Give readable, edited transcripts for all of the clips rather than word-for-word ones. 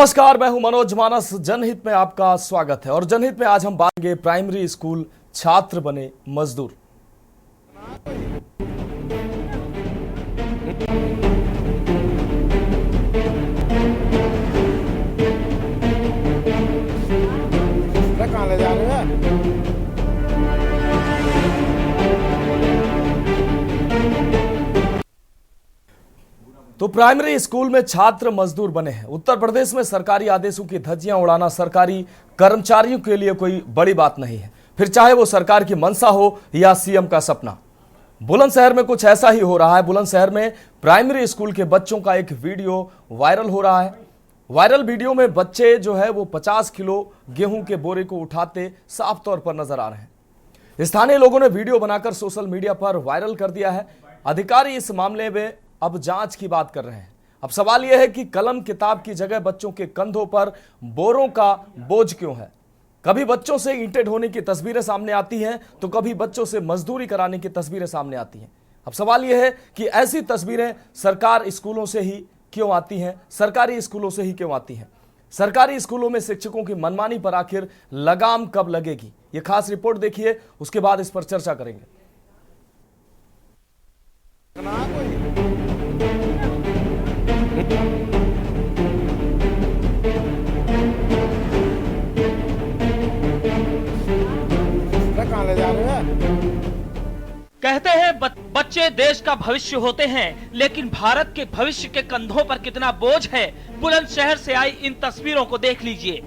नमस्कार, मैं हूं मनोज मानस। जनहित में आपका स्वागत है। और जनहित में आज हम बात करेंगे प्राइमरी स्कूल छात्र बने मजदूर। कहाँ ले जा रहे हैं? तो प्राइमरी स्कूल में छात्र मजदूर बने हैं। उत्तर प्रदेश में सरकारी आदेशों की धज्जियां उड़ाना सरकारी कर्मचारियों के लिए कोई बड़ी बात नहीं है, फिर चाहे वो सरकार की मंशा हो या सीएम का सपना। बुलंदशहर में कुछ ऐसा ही हो रहा है। बुलंदशहर में प्राइमरी स्कूल के बच्चों का एक वीडियो वायरल हो रहा है। वायरल वीडियो में बच्चे जो है वो 50 किलो गेहूं के बोरे को उठाते साफ तौर पर नजर आ रहे हैं। स्थानीय लोगों ने वीडियो बनाकर सोशल मीडिया पर वायरल कर दिया है। अधिकारी इस मामले में अब जांच की बात कर रहे हैं। अब सवाल यह है कि कलम किताब की जगह बच्चों के कंधों पर बोरों का बोझ क्यों है। कभी बच्चों से ईंटें ढोने की तस्वीरें सामने आती हैं तो कभी बच्चों से मजदूरी कराने की तस्वीरें सामने आती हैं। अब सवाल यह है कि ऐसी तस्वीरें सरकार स्कूलों से ही क्यों आती हैं, सरकारी स्कूलों से ही क्यों आती हैं। सरकारी स्कूलों में शिक्षकों की मनमानी पर आखिर लगाम कब लगेगी, यह खास रिपोर्ट देखिए, उसके बाद इस पर चर्चा करेंगे। कहाँ ले जा रहे हैं? कहते हैं बच्चे देश का भविष्य होते हैं, लेकिन भारत के भविष्य के कंधों पर कितना बोझ है। बुलंदशहर से आई इन तस्वीरों को देख लीजिए।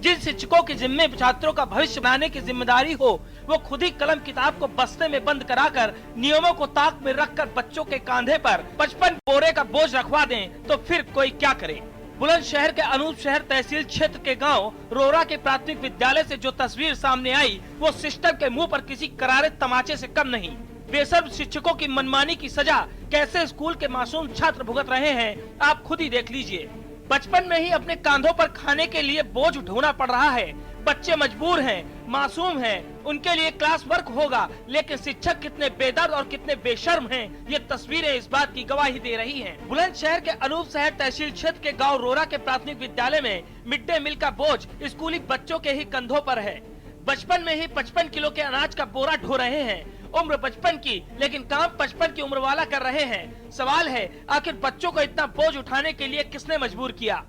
जिन शिक्षकों के जिम्मे छात्रों का भविष्य बनाने की जिम्मेदारी हो, वो खुद ही कलम किताब को बस्ते में बंद कराकर नियमों को ताक में रखकर बच्चों के कांधे पर 55 बोरे का बोझ रखवा दें, तो फिर कोई क्या करे। बुलंदशहर के अनूप शहर तहसील क्षेत्र के गांव रोरा के प्राथमिक विद्यालय से जो तस्वीर सामने आई, वो सिस्टम के मुंह पर किसी करारे तमाचे से कम नहीं। बेशर्म शिक्षकों की मनमानी की सजा कैसे स्कूल के मासूम छात्र भुगत रहे हैं, आप खुद ही देख लीजिए। बचपन में ही अपने कांधों पर खाने के लिए बोझ ढोना पड़ रहा है। बच्चे मजबूर हैं, मासूम हैं, उनके लिए क्लास वर्क होगा, लेकिन शिक्षक कितने बेदर्द और कितने बेशर्म हैं, ये तस्वीरें इस बात की गवाही दे रही हैं। बुलंदशहर के अनूप शहर तहसील क्षेत्र के गांव रोरा के प्राथमिक विद्यालय में मिड डे मील का बोझ स्कूली बच्चों के ही कंधों पर है। बचपन में ही 55 किलो के अनाज का बोरा ढो रहे हैं। उम्र 55 की, लेकिन काम 55 की उम्र वाला कर रहे हैं। सवाल है, आखिर बच्चों को इतना बोझ उठाने के लिए किसने मजबूर किया।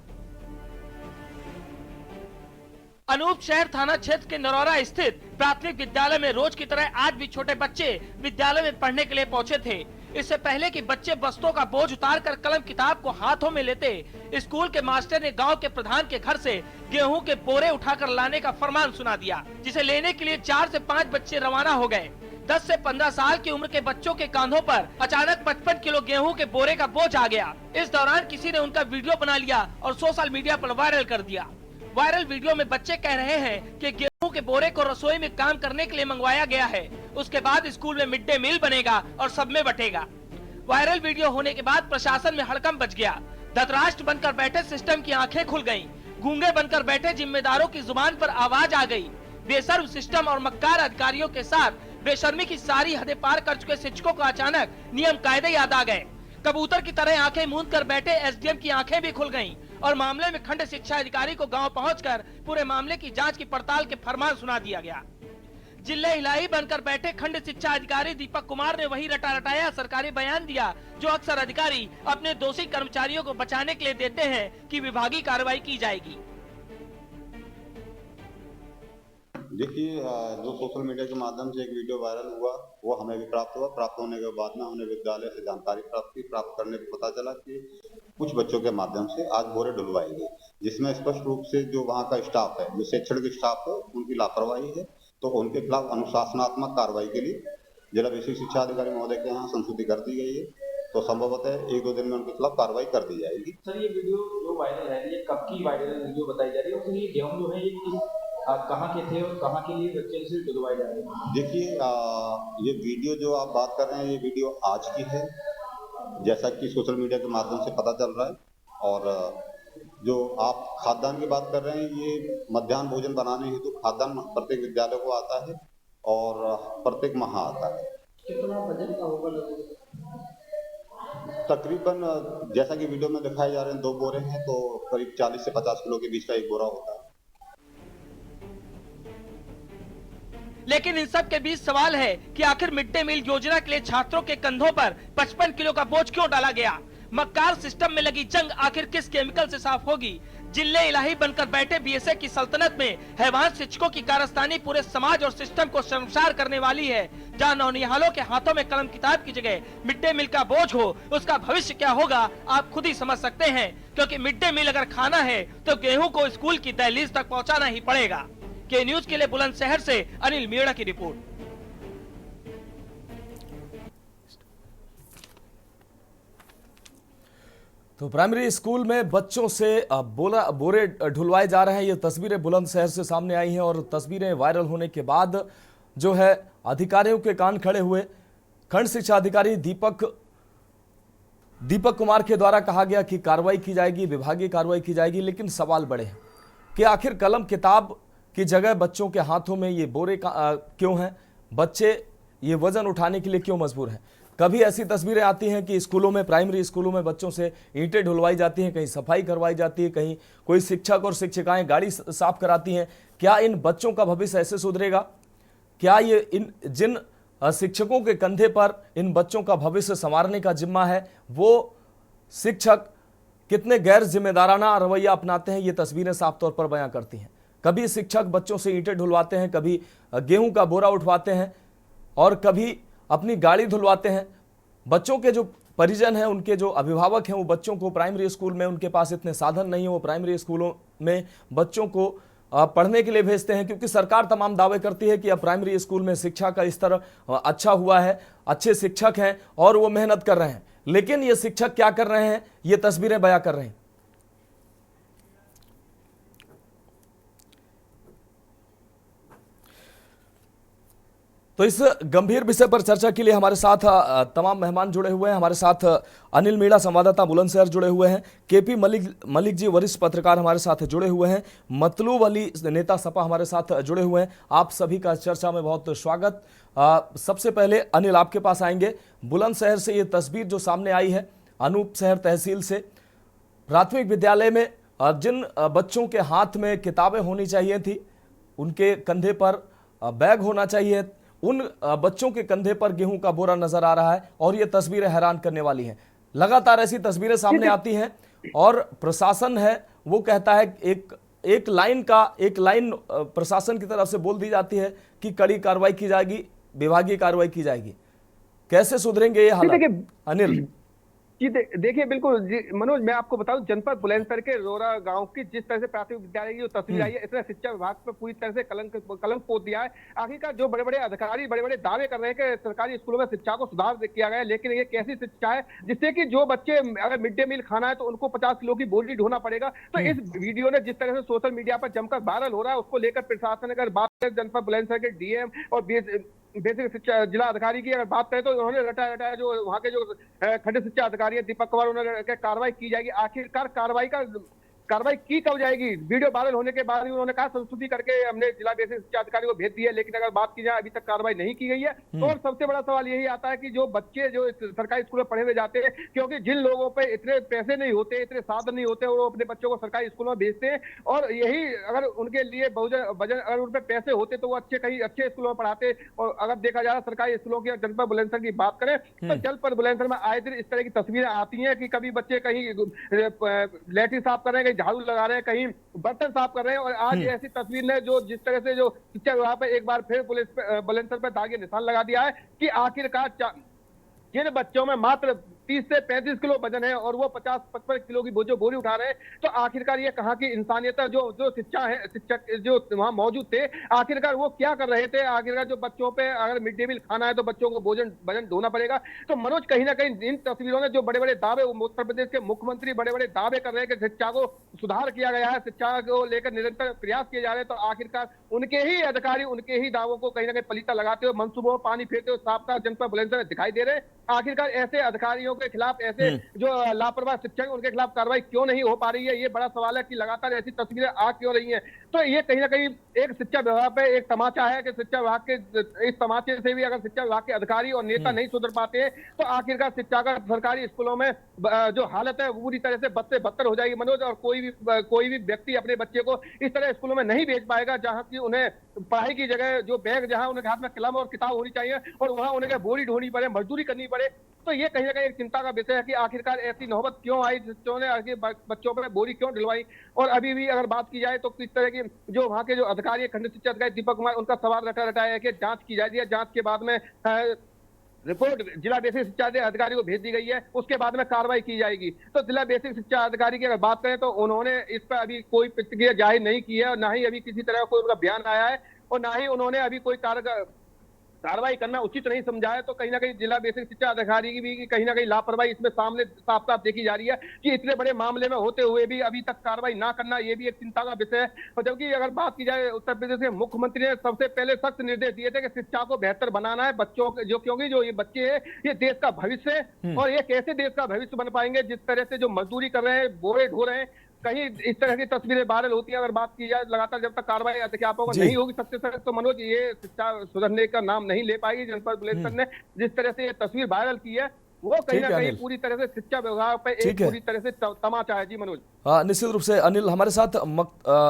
अनूप शहर थाना क्षेत्र के नरौरा स्थित प्राथमिक विद्यालय में रोज की तरह आज भी छोटे बच्चे विद्यालय में पढ़ने के लिए पहुंचे थे। इससे पहले कि बच्चे बस्तों का बोझ उतारकर कलम किताब को हाथों में लेते, स्कूल के मास्टर ने गांव के प्रधान के घर से गेहूं के बोरे उठाकर लाने का फरमान सुना दिया, जिसे लेने के लिए 4 से 5 बच्चे रवाना हो गए। 10 से 15 साल की उम्र के बच्चों के कांधों पर अचानक 55 किलो गेहूं के बोरे का बोझ आ गया। इस दौरान किसी ने उनका वीडियो बना लिया और सोशल मीडिया पर वायरल कर दिया। वायरल वीडियो में बच्चे कह रहे हैं कि गेहूं के बोरे को रसोई में काम करने के लिए मंगवाया गया है, उसके बाद स्कूल में मिड डे मील बनेगा और सब में बटेगा। वायरल वीडियो होने के बाद प्रशासन में हड़कंप मच गया। धृतराष्ट्र बनकर बैठे सिस्टम की आंखें खुल गईं। गूंगे बनकर बैठे जिम्मेदारों की जुबान पर आवाज आ गई। बेशर्म सिस्टम और मक्कार अधिकारियों के साथ बेशर्मी की सारी हदें पार कर चुके शिक्षकों को अचानक नियम कायदे याद आ गए। कबूतर की तरह आंखें मूंद कर बैठे एसडीएम की आंखें भी खुल गईं और मामले में खंड शिक्षा अधिकारी को गांव पहुंचकर पूरे मामले की जांच की पड़ताल के फरमान सुना दिया गया। जिले हिलाई बनकर बैठे खंड शिक्षा अधिकारी दीपक कुमार ने वही रटा रटाया सरकारी बयान दिया जो अक्सर अधिकारी अपने दोषी कर्मचारियों को बचाने के लिए देते हैं कि विभागीय कार्रवाई की जाएगी। देखिए, जो सोशल मीडिया के माध्यम से एक वीडियो वायरल हुआ, वो हमें भी प्राप्त हुआ। प्राप्त होने के बाद में हमने विद्यालय से जानकारी प्राप्त करने पर पता चला कि कुछ बच्चों के माध्यम से आज बोरे डुलवाई गई, जिसमें स्पष्ट रूप से जो वहाँ का स्टाफ है, जो शैक्षणिक स्टाफ है, उनकी लापरवाही है। तो उनके खिलाफ अनुशासनात्मक कार्रवाई के लिए जिला विशिष्ट शिक्षा अधिकारी महोदय के यहाँ संस्तुति कर दी गई है। तो संभवतः 1-2 दिन में उनके खिलाफ कार्रवाई कर दी जाएगी। सर, ये वीडियो जो वायरल है, ये कब की वायरल वीडियो बताई जा रही है? और ये गेहूं जो है, ये कहाँ के थे और कहाँ के लिए बच्चे से डुलवाए जा रहे हैं? देखिए, ये वीडियो जो आप बात कर रहे हैं, ये वीडियो आज की है, जैसा कि सोशल मीडिया के माध्यम से पता चल रहा है। और जो आप खाद्यान्न की बात कर रहे हैं, ये मध्याह्न भोजन बनाने हेतु खाद्यान्न प्रत्येक विद्यालय को आता है और प्रत्येक माह आता है। कितना बजट का होगा? तकरीबन जैसा कि वीडियो में दिखाए जा रहे हैं 2 बोरे हैं, तो करीब 40 से 50 किलो के बीच का एक बोरा होता है। लेकिन इन सब के बीच सवाल है कि आखिर मिड डे मील योजना के लिए छात्रों के कंधों पर 55 किलो का बोझ क्यों डाला गया? मक्कार सिस्टम में लगी जंग आखिर किस केमिकल से साफ होगी? जिले इलाही बनकर बैठे बीएसए की सल्तनत में हैवान शिक्षकों की कारस्तानी पूरे समाज और सिस्टम को शर्मसार करने वाली है। जहां नौनिहालों के हाथों में कलम किताब की जगह मिड डे मील का बोझ हो, उसका भविष्य क्या होगा आप खुद ही समझ सकते हैं। क्योंकि मिड डे मील अगर खाना है तो गेहूं को स्कूल की दहलीज तक पहुँचाना ही पड़ेगा। के न्यूज के लिए बुलंदशहर से अनिल मीणा की रिपोर्ट। तो प्राइमरी स्कूल में बच्चों से बोरे ढुलवाए जा रहे हैं। ये तस्वीरें बुलंदशहर से सामने आई हैं और तस्वीरें वायरल होने के बाद जो है अधिकारियों के कान खड़े हुए। खंड शिक्षा अधिकारी दीपक कुमार के द्वारा कहा गया कि कार्रवाई की जाएगी, विभागीय कार्रवाई की जाएगी, लेकिन सवाल बड़े हैं कि आखिर कलम किताब की जगह बच्चों के हाथों में ये बोरे क्यों हैं? बच्चे ये वजन उठाने के लिए क्यों मजबूर हैं? कभी ऐसी तस्वीरें आती हैं कि स्कूलों में, प्राइमरी स्कूलों में बच्चों से ईंटें ढुलवाई जाती हैं, कहीं सफाई करवाई जाती है, कहीं कोई शिक्षक और शिक्षिकाएं गाड़ी साफ कराती हैं। क्या इन बच्चों का भविष्य ऐसे सुधरेगा? क्या ये इन जिन शिक्षकों के कंधे पर इन बच्चों का भविष्य संवारने का जिम्मा है, वो शिक्षक कितने गैर जिम्मेदाराना रवैया अपनाते हैं, ये तस्वीरें साफ तौर पर बयां करती हैं। कभी शिक्षक बच्चों से ईंटें ढुलवाते हैं, कभी गेहूं का बोरा उठवाते हैं और कभी अपनी गाड़ी धुलवाते हैं। बच्चों के जो परिजन हैं, उनके जो अभिभावक हैं, वो बच्चों को प्राइमरी स्कूल में, उनके पास इतने साधन नहीं है, वो प्राइमरी स्कूलों में बच्चों को पढ़ने के लिए भेजते हैं, क्योंकि सरकार तमाम दावे करती है कि अब प्राइमरी स्कूल में शिक्षा का स्तर अच्छा हुआ है, अच्छे शिक्षक हैं और वो मेहनत कर रहे हैं। लेकिन ये शिक्षक क्या कर रहे हैं, ये तस्वीरें बयां कर रहे हैं। तो इस गंभीर विषय पर चर्चा के लिए हमारे साथ तमाम मेहमान जुड़े हुए हैं। हमारे साथ अनिल मीणा संवाददाता बुलंदशहर जुड़े हुए हैं, केपी मलिक जी वरिष्ठ पत्रकार हमारे साथ जुड़े हुए हैं, मतलूब अली नेता सपा हमारे साथ जुड़े हुए हैं। आप सभी का चर्चा में बहुत स्वागत। सबसे पहले अनिल, आपके पास आएंगे। बुलंदशहर से ये तस्वीर जो सामने आई है, अनूपशहर तहसील से, प्राथमिक विद्यालय में जिन बच्चों के हाथ में किताबें होनी चाहिए थी, उनके कंधे पर बैग होना चाहिए, उन बच्चों के कंधे पर गेहूं का बोरा नजर आ रहा है और ये तस्वीरें हैरान करने वाली हैं। लगातार ऐसी तस्वीरें सामने आती हैं और प्रशासन है वो कहता है एक लाइन प्रशासन की तरफ से बोल दी जाती है कि कड़ी कार्रवाई की जाएगी, विभागीय कार्रवाई की जाएगी। कैसे सुधरेंगे ये हालात अनिल? जी देखिए, बिल्कुल जी मनोज, मैं आपको बताऊं, जनपद बुलंदशहर के रोरा गांव की जिस तरह से प्राथमिक विद्यालय की जो तस्वीर आई है, इसने शिक्षा विभाग पर पूरी तरह से कलंक पोत दिया है। आखिरकार जो बड़े बड़े अधिकारी बड़े बड़े दावे कर रहे हैं कि सरकारी स्कूलों में शिक्षा को सुधार किया गया है, लेकिन ये कैसी शिक्षा है जिससे कि जो बच्चे अगर मिड डे मील खाना है तो उनको 50 किलो की बोरी ढोना पड़ेगा। तो इस वीडियो ने जिस तरह से सोशल मीडिया पर जमकर वायरल हो रहा है, उसको लेकर प्रशासन अगर बात करें, जनपद बुलंदशहर के डीएम और बेसिक शिक्षा जिला अधिकारी की अगर बात करें तो उन्होंने रटाया जो वहाँ के जो खंड शिक्षा अधिकारी है दीपक कुमार, उन्होंने कार्रवाई की जाएगी। आखिरकार कार्रवाई की कब जाएगी? वीडियो वायरल होने के बाद ही उन्होंने कहा संस्तुति करके हमने जिला बेसिक शिक्षा अधिकारी को भेज दिया, लेकिन अगर बात की जाए अभी तक कार्रवाई नहीं की गई है। और सबसे बड़ा सवाल यही आता है कि जो बच्चे जो सरकारी स्कूल में पढ़े हुए जाते हैं, क्योंकि जिन लोगों पे इतने पैसे नहीं होते, इतने साधन नहीं होते, वो अपने बच्चों को सरकारी स्कूल में भेजते हैं। और यही अगर उनके लिए अगर उन पे पैसे होते तो वो कहीं अच्छे स्कूलों में पढ़ाते। और अगर देखा जाए सरकारी स्कूलों की, जनपद बुलंदशहर की बात करें तो जनपद बुलंदशहर में आए दिन इस तरह की तस्वीरें आती हैं कि कभी बच्चे कहीं लैट्रिन साफ कर रहे हैं, कहीं झाड़ू लगा रहे हैं, कहीं बर्तन साफ कर रहे हैं। और आज ऐसी तस्वीर ने जो जिस तरह से जो शिक्षा विभाग पर एक बार फिर पुलिस बुलंदशहर पर दागे निशान लगा दिया है कि आखिरकार जिन बच्चों में मात्र 30 से 35 किलो वजन है और वो 50-55 किलो की जो बोरी उठा रहे हैं, तो आखिरकार ये कहाँ की इंसानियत है? जो शिक्षक जो वहां मौजूद थे, आखिरकार वो क्या कर रहे थे? आखिरकार जो बच्चों पे अगर मिड डे मील खाना है तो बच्चों को वजन ढोना पड़ेगा। तो मनोज, कहीं ना कहीं इन तस्वीरों ने जो बड़े बड़े दावे, उत्तर प्रदेश के मुख्यमंत्री बड़े बड़े दावे कर रहे हैं कि शिक्षा को सुधार किया गया है, शिक्षा को लेकर निरंतर प्रयास किए जा रहे हैं, तो आखिरकार उनके ही अधिकारी उनके ही दावों को कहीं ना कहीं पलीता लगाते हुए, मंसूबों में पानी फेरते हुए साफ साफ जनपद बुलंदशहर दिखाई दे रहे हैं। आखिरकार ऐसे अधिकारियों के खिलाफ, ऐसे जो लापरवाह शिक्षक उनके खिलाफ कार्रवाई क्यों नहीं हो पा रही है, ये बड़ा सवाल है कि लगातार ऐसी तस्वीरें आ क्यों रही हैं। तो ये कहीं ना कहीं एक शिक्षा विभाग पे एक तमाचा है कि शिक्षा विभाग के इस तमाचे से भी अगर शिक्षा विभाग के अधिकारी और नेता नहीं सुधर पाते हैं तो आखिरकार शिक्षा का सरकारी स्कूलों में जो हालत है वो पूरी तरह से बद से बदतर हो जाएगी मनोज। और कोई भी व्यक्ति अपने बच्चे को इस तरह स्कूलों में नहीं भेज पाएगा जहां की उन्हें पढ़ाई की जगह जो बैग, जहां उनके हाथ में कलम और किताब होनी चाहिए और वहां उन्हें बोरी ढोनी पड़े, मजदूरी करनी पड़े। तो ये कहीं ना कहीं एक चिंता का विषय है कि आखिरकार ऐसी नौबत क्यों आई, बच्चों ने आगे बच्चों पर बोरी क्यों ढलवाई। और अभी भी अगर बात की जाए तो किस तरह की जो वहां के जो अधिकारी, खंड शिक्षा अधिकारी दीपक कुमार, उनका सवाल रटा है कि जांच की जाती है, जांच के बाद में रिपोर्ट जिला बेसिक शिक्षा अधिकारी को भेज दी गई है, उसके बाद में कार्रवाई की जाएगी। तो जिला बेसिक शिक्षा अधिकारी की अगर बात करें तो उन्होंने इस पर अभी कोई प्रतिक्रिया जाहिर नहीं की है और ना ही अभी किसी तरह का कोई उनका बयान आया है और ना ही उन्होंने अभी कोई कार्रवाई करना उचित नहीं समझा है। तो कहीं ना कहीं जिला बेसिक शिक्षा अधिकारी की भी कहीं ना कहीं लापरवाही इसमें सामने साफ साफ देखी जा रही है कि इतने बड़े मामले में होते हुए भी अभी तक कार्रवाई ना करना, ये भी एक चिंता का विषय है। और जबकि अगर बात की जाए उत्तर प्रदेश के मुख्यमंत्री ने सबसे पहले सख्त निर्देश दिए थे कि शिक्षा को बेहतर बनाना है बच्चों के, जो क्योंकि जो ये बच्चे हैं ये देश का भविष्य है और ये कैसे देश का भविष्य बन पाएंगे जिस तरह से जो मजदूरी कर रहे हैं, बोरे ढो रहे हैं। कहीं इस तरह की तस्वीरें वायरल होती है। अगर बात की जाए लगातार जब तक कार्रवाई अध्यापकों को नहीं होगी सबसे सख्त, तो मनोज ये शिक्षा सुधरने का नाम नहीं ले पाएगी। जनपद बुलेटिन ने जिस तरह से ये तस्वीर वायरल की है वो कहीं ना कहीं पूरी तरह से शिक्षा विभाग पे एक पूरी तरह से तमाचा है। जी मनोज। निश्चित रूप से अनिल, हमारे साथ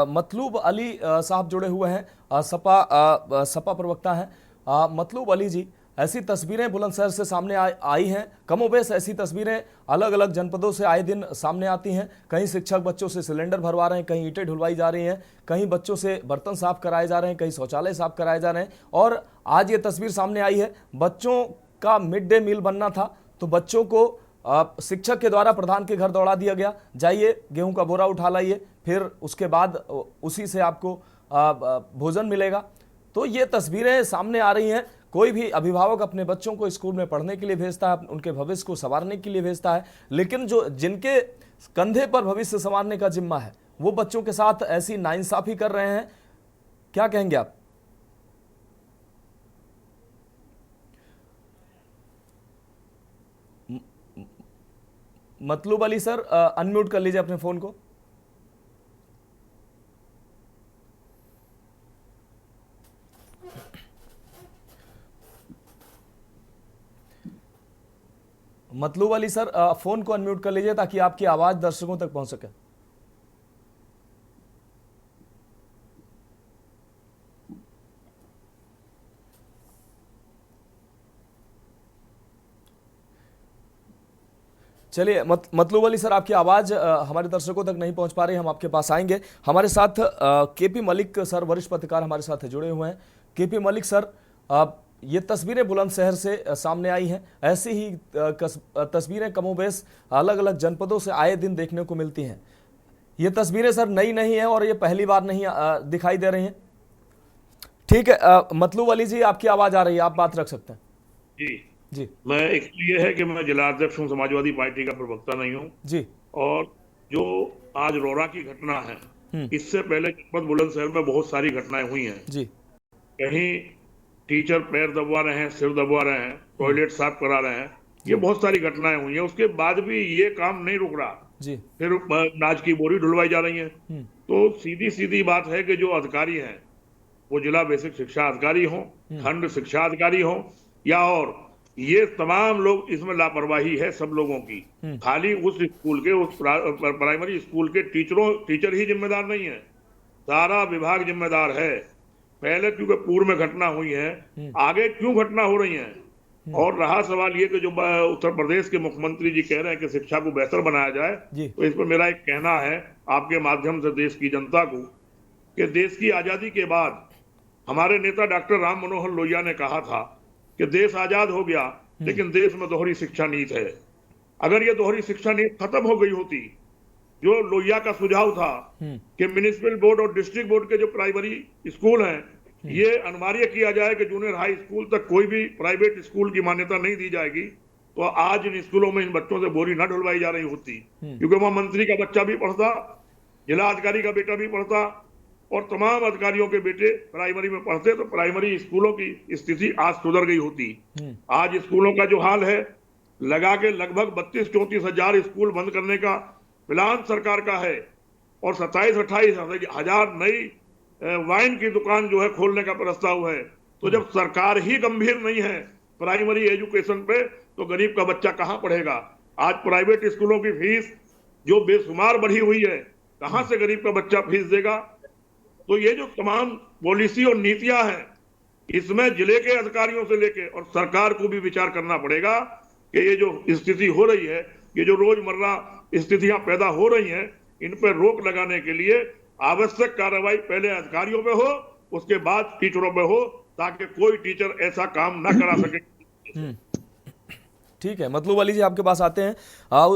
मतलूब अली साहब जुड़े हुए हैं, सपा प्रवक्ता हैं। मतलूब अली जी, ऐसी तस्वीरें बुलंदशहर से सामने आई हैं, कमोबेश ऐसी तस्वीरें अलग अलग जनपदों से आए दिन सामने आती हैं। कहीं शिक्षक बच्चों से सिलेंडर भरवा रहे हैं, कहीं ईंटें ढुलवाई जा रही हैं, कहीं बच्चों से बर्तन साफ कराए जा रहे हैं, कहीं शौचालय साफ कराए जा रहे हैं। और आज ये तस्वीर सामने आई है, बच्चों का मिड डे मील बनना था तो बच्चों को शिक्षक के द्वारा प्रधान के घर दौड़ा दिया गया, जाइए गेहूं का बोरा उठा लाइए, फिर उसके बाद उसी से आपको भोजन मिलेगा। तो ये तस्वीरें सामने आ रही हैं। कोई भी अभिभावक अपने बच्चों को स्कूल में पढ़ने के लिए भेजता है, उनके भविष्य को संवारने के लिए भेजता है, लेकिन जिनके कंधे पर भविष्य संवारने का जिम्मा है वो बच्चों के साथ ऐसी नाइंसाफी कर रहे हैं। क्या कहेंगे आप? मतलूब अली सर, अनम्यूट कर लीजिए अपने फोन को। मतलूब अली सर, फोन को अनम्यूट कर लीजिए ताकि आपकी आवाज दर्शकों तक पहुंच सके। चलिए मतलूब अली सर, आपकी आवाज हमारे दर्शकों तक नहीं पहुंच पा रही, हम आपके पास आएंगे। हमारे साथ केपी मलिक सर, वरिष्ठ पत्रकार हमारे साथ जुड़े हुए हैं। केपी मलिक सर, ये तस्वीरें बुलंदशहर से सामने आई हैं, ऐसी ही तस्वीरें कमोबेश अलग अलग जनपदों से आए दिन देखने को मिलती हैं। ये तस्वीरें सर नई नहीं है और ये पहली बार नहीं दिखाई दे रही हैं। ठीक है, मतलूब अली जी, आपकी आवाज आ रही है, आप बात रख सकते हैं। जी, मैं इसलिए है कि मैं जिला अध्यक्ष हूँ, समाजवादी पार्टी का प्रवक्ता नहीं हूँ जी। और जो आज रोरा की घटना है, इससे पहले जनपद बुलंदशहर में बहुत सारी घटनाएं हुई हैं जी। कहीं टीचर पैर दबवा रहे हैं, सिर दबवा रहे हैं, टॉयलेट साफ करा रहे हैं, ये बहुत सारी घटनाएं हुई हैं। उसके बाद भी ये काम नहीं रुक रहा जी। फिर नाज की बोरी ढुलवाई जा रही है। तो सीधी सीधी बात है कि जो अधिकारी हैं वो जिला बेसिक शिक्षा अधिकारी हों, खंड शिक्षा अधिकारी हों, या और ये तमाम लोग, इसमें लापरवाही है सब लोगों की। खाली उस स्कूल के, उस प्राइमरी स्कूल के टीचर ही जिम्मेदार नहीं है, सारा विभाग जिम्मेदार है। पहले क्योंकि पूर्व में घटना हुई है, आगे क्यों घटना हो रही है? और रहा सवाल ये कि जो उत्तर प्रदेश के मुख्यमंत्री जी कह रहे हैं कि शिक्षा को बेहतर बनाया जाए, तो इस पर मेरा एक कहना है आपके माध्यम से देश की जनता को कि देश की आजादी के बाद हमारे नेता डॉक्टर राम मनोहर लोहिया ने कहा था कि देश आजाद हो गया लेकिन देश में दोहरी शिक्षा नीति है। अगर ये दोहरी शिक्षा नीति खत्म हो गई होती, जो लोहिया का सुझाव था कि म्युनिसिपल बोर्ड और डिस्ट्रिक्ट बोर्ड के जो प्राइमरी स्कूल हैं, ये अनिवार्य किया जाए कि जूनियर हाई स्कूल तक कोई भी प्राइवेट स्कूल की मान्यता नहीं दी जाएगी, तो आज इन स्कूलों में इन बच्चों से बोरी न ढुलवाई जा रही होती। क्योंकि वहां मंत्री का बच्चा भी पढ़ता, जिला अधिकारी का बेटा भी पढ़ता और तमाम अधिकारियों के बेटे प्राइमरी में पढ़ते, तो प्राइमरी स्कूलों की स्थिति आज सुधर गई होती। आज स्कूलों का जो हाल है लगा के लगभग 32-34 हजार स्कूल बंद करने का प्लान सरकार का है और 27-28 हजार नई वाइन की दुकान जो है खोलने का प्रस्ताव है। तो जब सरकार ही गंभीर नहीं है प्राइमरी एजुकेशन पे, तो गरीब का बच्चा कहां पढ़ेगा? आज प्राइवेट स्कूलों की फीस जो बेशुमार बढ़ी हुई है, कहां से गरीब का बच्चा फीस देगा? तो ये जो तमाम पॉलिसी और नीतियां हैं, इसमें जिले के अधिकारियों से लेके और सरकार को भी विचार करना पड़ेगा कि ये जो स्थिति हो रही है, ये जो रोजमर्रा स्थितियां पैदा हो रही हैं, इन पर रोक लगाने के लिए आवश्यक कार्रवाई पहले अधिकारियों पे हो, उसके बाद टीचरों पे हो, ताकि कोई टीचर ऐसा काम ना करा सके। ठीक है, मतलूब अली जी आपके पास आते हैं।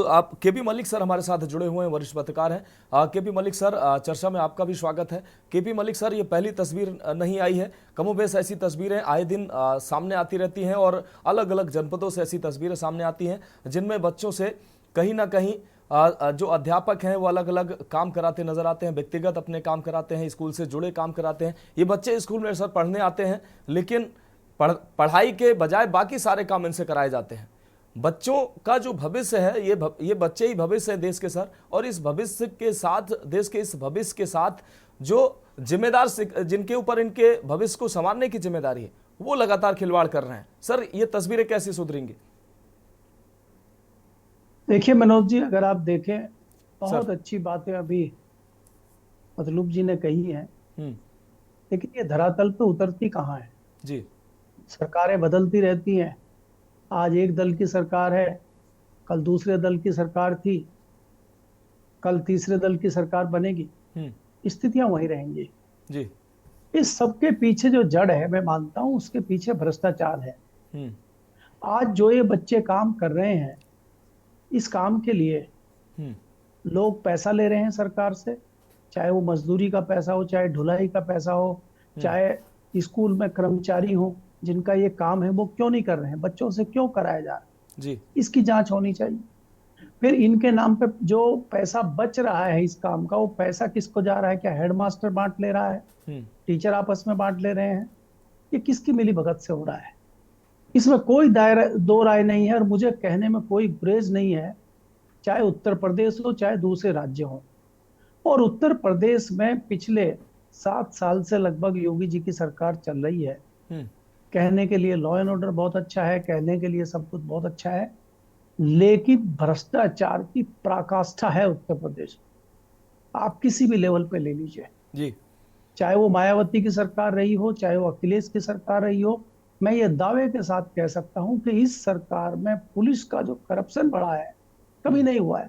आप केपी मलिक सर हमारे साथ जुड़े हुए हैं, वरिष्ठ पत्रकार हैं। केपी मलिक सर, चर्चा में आपका भी स्वागत है। केपी मलिक सर, ये पहली तस्वीर नहीं आई है, कमोबेश ऐसी तस्वीरें आए दिन सामने आती रहती हैं और अलग अलग जनपदों से ऐसी तस्वीरें सामने आती हैं जिनमें बच्चों से कहीं ना कहीं जो अध्यापक हैं वो अलग अलग काम कराते नजर आते हैं, व्यक्तिगत अपने काम कराते हैं, स्कूल से जुड़े काम कराते हैं। ये बच्चे स्कूल में सर पढ़ने आते हैं, लेकिन पढ़ाई के बजाय बाकी सारे काम इनसे कराए जाते हैं। बच्चों का जो भविष्य है, ये बच्चे ही भविष्य है देश के सर, और इस भविष्य के साथ, देश के इस भविष्य के साथ जो जिम्मेदार जिनके ऊपर इनके भविष्य को संवारने की जिम्मेदारी है, वो लगातार खिलवाड़ कर रहे हैं। सर, ये तस्वीरें कैसे सुधरेंगी? देखिए मनोज जी, अगर आप देखें, बहुत अच्छी बातें अभी मतलूब जी ने कही हैं, लेकिन ये धरातल पे उतरती कहाँ है जी? सरकारें बदलती रहती हैं। आज एक दल की सरकार है, कल दूसरे दल की सरकार थी, कल तीसरे दल की सरकार बनेगी, स्थितियां वही रहेंगी जी। इस सबके पीछे जो जड़ है, मैं मानता हूं उसके पीछे भ्रष्टाचार है। आज जो ये बच्चे काम कर रहे हैं, इस काम के लिए लोग पैसा ले रहे हैं सरकार से, चाहे वो मजदूरी का पैसा हो, चाहे ढुलाई का पैसा हो, चाहे स्कूल में कर्मचारी हो जिनका ये काम है, वो क्यों नहीं कर रहे हैं? बच्चों से क्यों कराया जा रहा है जी? इसकी जांच होनी चाहिए। फिर इनके नाम पे जो पैसा बच रहा है इस काम का, वो पैसा किसको जा रहा है? क्या हेडमास्टर बांट ले रहा है? टीचर आपस में बांट ले रहे हैं? ये किसकी मिलीभगत से हो रहा है? इसमें कोई दो राय नहीं है और मुझे कहने में कोई गुरेज नहीं है, चाहे उत्तर प्रदेश हो चाहे दूसरे राज्य हो। और उत्तर प्रदेश में पिछले 7 साल से लगभग योगी जी की सरकार चल रही है। कहने के लिए लॉ एंड ऑर्डर बहुत अच्छा है, कहने के लिए सब कुछ बहुत अच्छा है, लेकिन भ्रष्टाचार की पराकाष्ठा है उत्तर प्रदेश। आप किसी भी लेवल पे ले लीजिए जी, चाहे वो मायावती की सरकार रही हो, चाहे वो अखिलेश की सरकार रही हो, मैं ये दावे के साथ कह सकता हूं कि इस सरकार में पुलिस का जो करप्शन बढ़ा है, कभी नहीं हुआ है।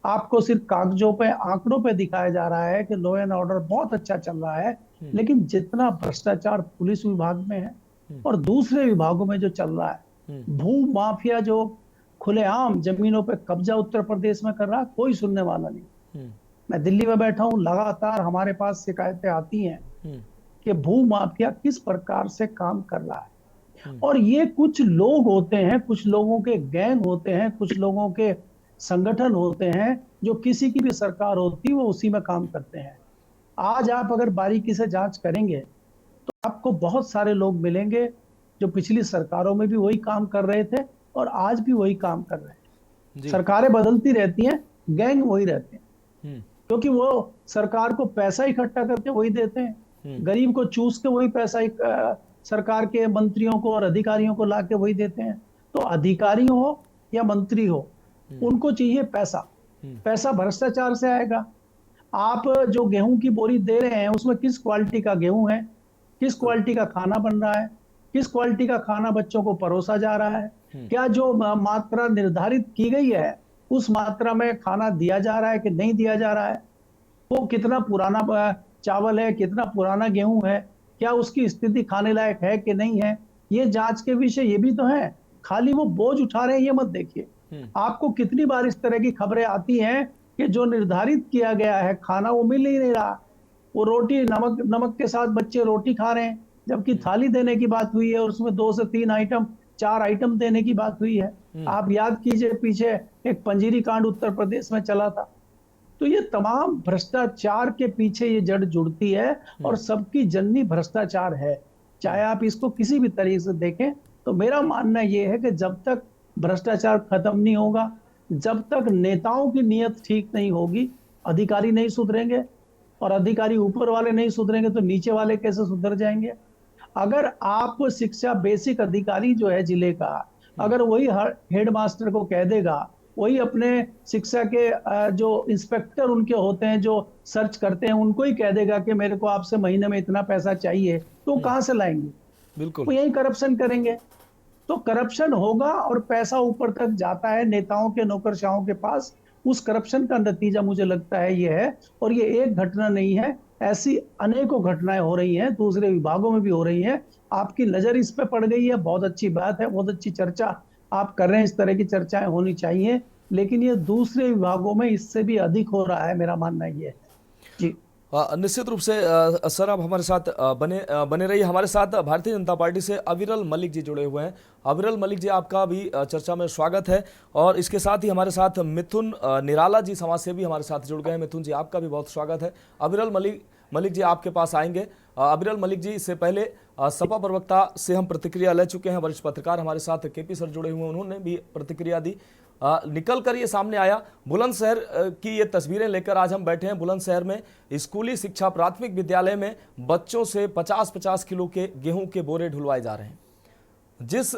आपको सिर्फ कागजों पे, आंकड़ों पे दिखाया जा रहा है कि लॉ एंड ऑर्डर बहुत अच्छा चल रहा है, लेकिन जितना भ्रष्टाचार पुलिस विभाग में है और दूसरे विभागों में जो चल रहा है, भू माफिया जो खुलेआम जमीनों पे कब्जा उत्तर प्रदेश में कर रहा है, कोई सुनने वाला नहीं। मैं दिल्ली में बैठा हूं, लगातार हमारे पास शिकायतें आती हैं कि भू माफिया किस प्रकार से काम कर रहा है। और ये कुछ लोग होते हैं, कुछ लोगों के गैंग होते हैं, कुछ लोगों के संगठन होते हैं, जो किसी की भी सरकार होती है वो उसी में काम करते हैं। आज आप अगर बारीकी से जांच करेंगे तो आपको बहुत सारे लोग मिलेंगे जो पिछली सरकारों में भी वही काम कर रहे थे और आज भी वही काम कर रहे हैं। सरकारें बदलती रहती हैं, गैंग वही रहते हैं, क्योंकि वो सरकार को पैसा इकट्ठा करके वही देते हैं, गरीब को चूस के वही पैसा सरकार के मंत्रियों को और अधिकारियों को लाके वही देते हैं। तो अधिकारी हो या मंत्री हो, उनको चाहिए पैसा, पैसा भ्रष्टाचार से आएगा। आप जो गेहूं की बोरी दे रहे हैं उसमें किस क्वालिटी का गेहूं है, किस क्वालिटी का खाना बन रहा है, किस क्वालिटी का खाना बच्चों को परोसा जा रहा है, क्या जो मात्रा निर्धारित की गई है उस मात्रा में खाना दिया जा रहा है कि नहीं दिया जा रहा है, वो कितना पुराना चावल है, कितना पुराना गेहूं है, क्या उसकी स्थिति खाने लायक है कि नहीं है, ये जांच के विषय ये भी तो है। खाली वो बोझ उठा रहे हैं ये मत देखिए। आपको कितनी बार इस तरह की खबरें आती हैं कि जो निर्धारित किया गया है खाना वो मिल ही नहीं रहा, वो रोटी नमक के साथ बच्चे रोटी खा रहे हैं, जबकि थाली देने की बात हुई है और उसमें 2 से 3 आइटम 4 आइटम देने की बात हुई है। आप याद कीजिए पीछे एक पंजीरी कांड उत्तर प्रदेश में चला था। तो ये तमाम भ्रष्टाचार के पीछे ये जड़ जुड़ती है और सबकी जननी भ्रष्टाचार है, चाहे आप इसको किसी भी तरीके से देखें। तो मेरा मानना ये है कि जब तक भ्रष्टाचार खत्म नहीं होगा। जब तक नेताओं की नीयत ठीक नहीं होगी, अधिकारी नहीं सुधरेंगे, और अधिकारी ऊपर वाले नहीं सुधरेंगे तो नीचे वाले कैसे सुधर जाएंगे। अगर आप शिक्षा बेसिक अधिकारी जो है जिले का, अगर वही हेड मास्टर को कह देगा, वही अपने शिक्षा के जो इंस्पेक्टर उनके होते हैं जो सर्च करते हैं उनको ही कह देगा कि मेरे को आपसे महीने में इतना पैसा चाहिए, तो कहां से लाएंगे? बिल्कुल। वो यही करप्शन करेंगे। तो करप्शन होगा और पैसा ऊपर तक जाता है नेताओं के नौकरशाहों के पास। उस करप्शन का नतीजा मुझे लगता है ये है, और ये एक घटना नहीं है, ऐसी अनेकों घटनाएं हो रही हैं, दूसरे विभागों में भी हो रही हैं। आपकी नजर इस पे पड़ गई है, बहुत अच्छी बात है, बहुत अच्छी चर्चा आप कर रहे हैं। इस तरह की चर्चाएं होनी चाहिए, लेकिन ये दूसरे विभागों में इससे भी अधिक हो रहा है, मेरा मानना ये है जी। निश्चित रूप से सर आप हमारे साथ बने रहिए। हमारे साथ भारतीय जनता पार्टी से अविरल मलिक जी जुड़े हुए हैं। अविरल मलिक जी, आपका भी चर्चा में स्वागत है। और इसके साथ ही हमारे साथ मिथुन निराला जी समाजसेवी हमारे साथ जुड़ गए हैं। मिथुन जी, आपका भी बहुत स्वागत है। अविरल मलिक जी आपके पास आएंगे। अविरल मलिक जी, इससे पहले सपा प्रवक्ता से हम प्रतिक्रिया ले चुके हैं। वरिष्ठ पत्रकार हमारे साथ केपी सर जुड़े हुए हैं, उन्होंने भी प्रतिक्रिया दी। निकल कर ये सामने आया, बुलंदशहर की ये तस्वीरें लेकर आज हम बैठे हैं। बुलंदशहर में स्कूली शिक्षा प्राथमिक विद्यालय में बच्चों से 50-50 किलो के गेहूं के बोरे ढुलवाए जा रहे हैं। जिस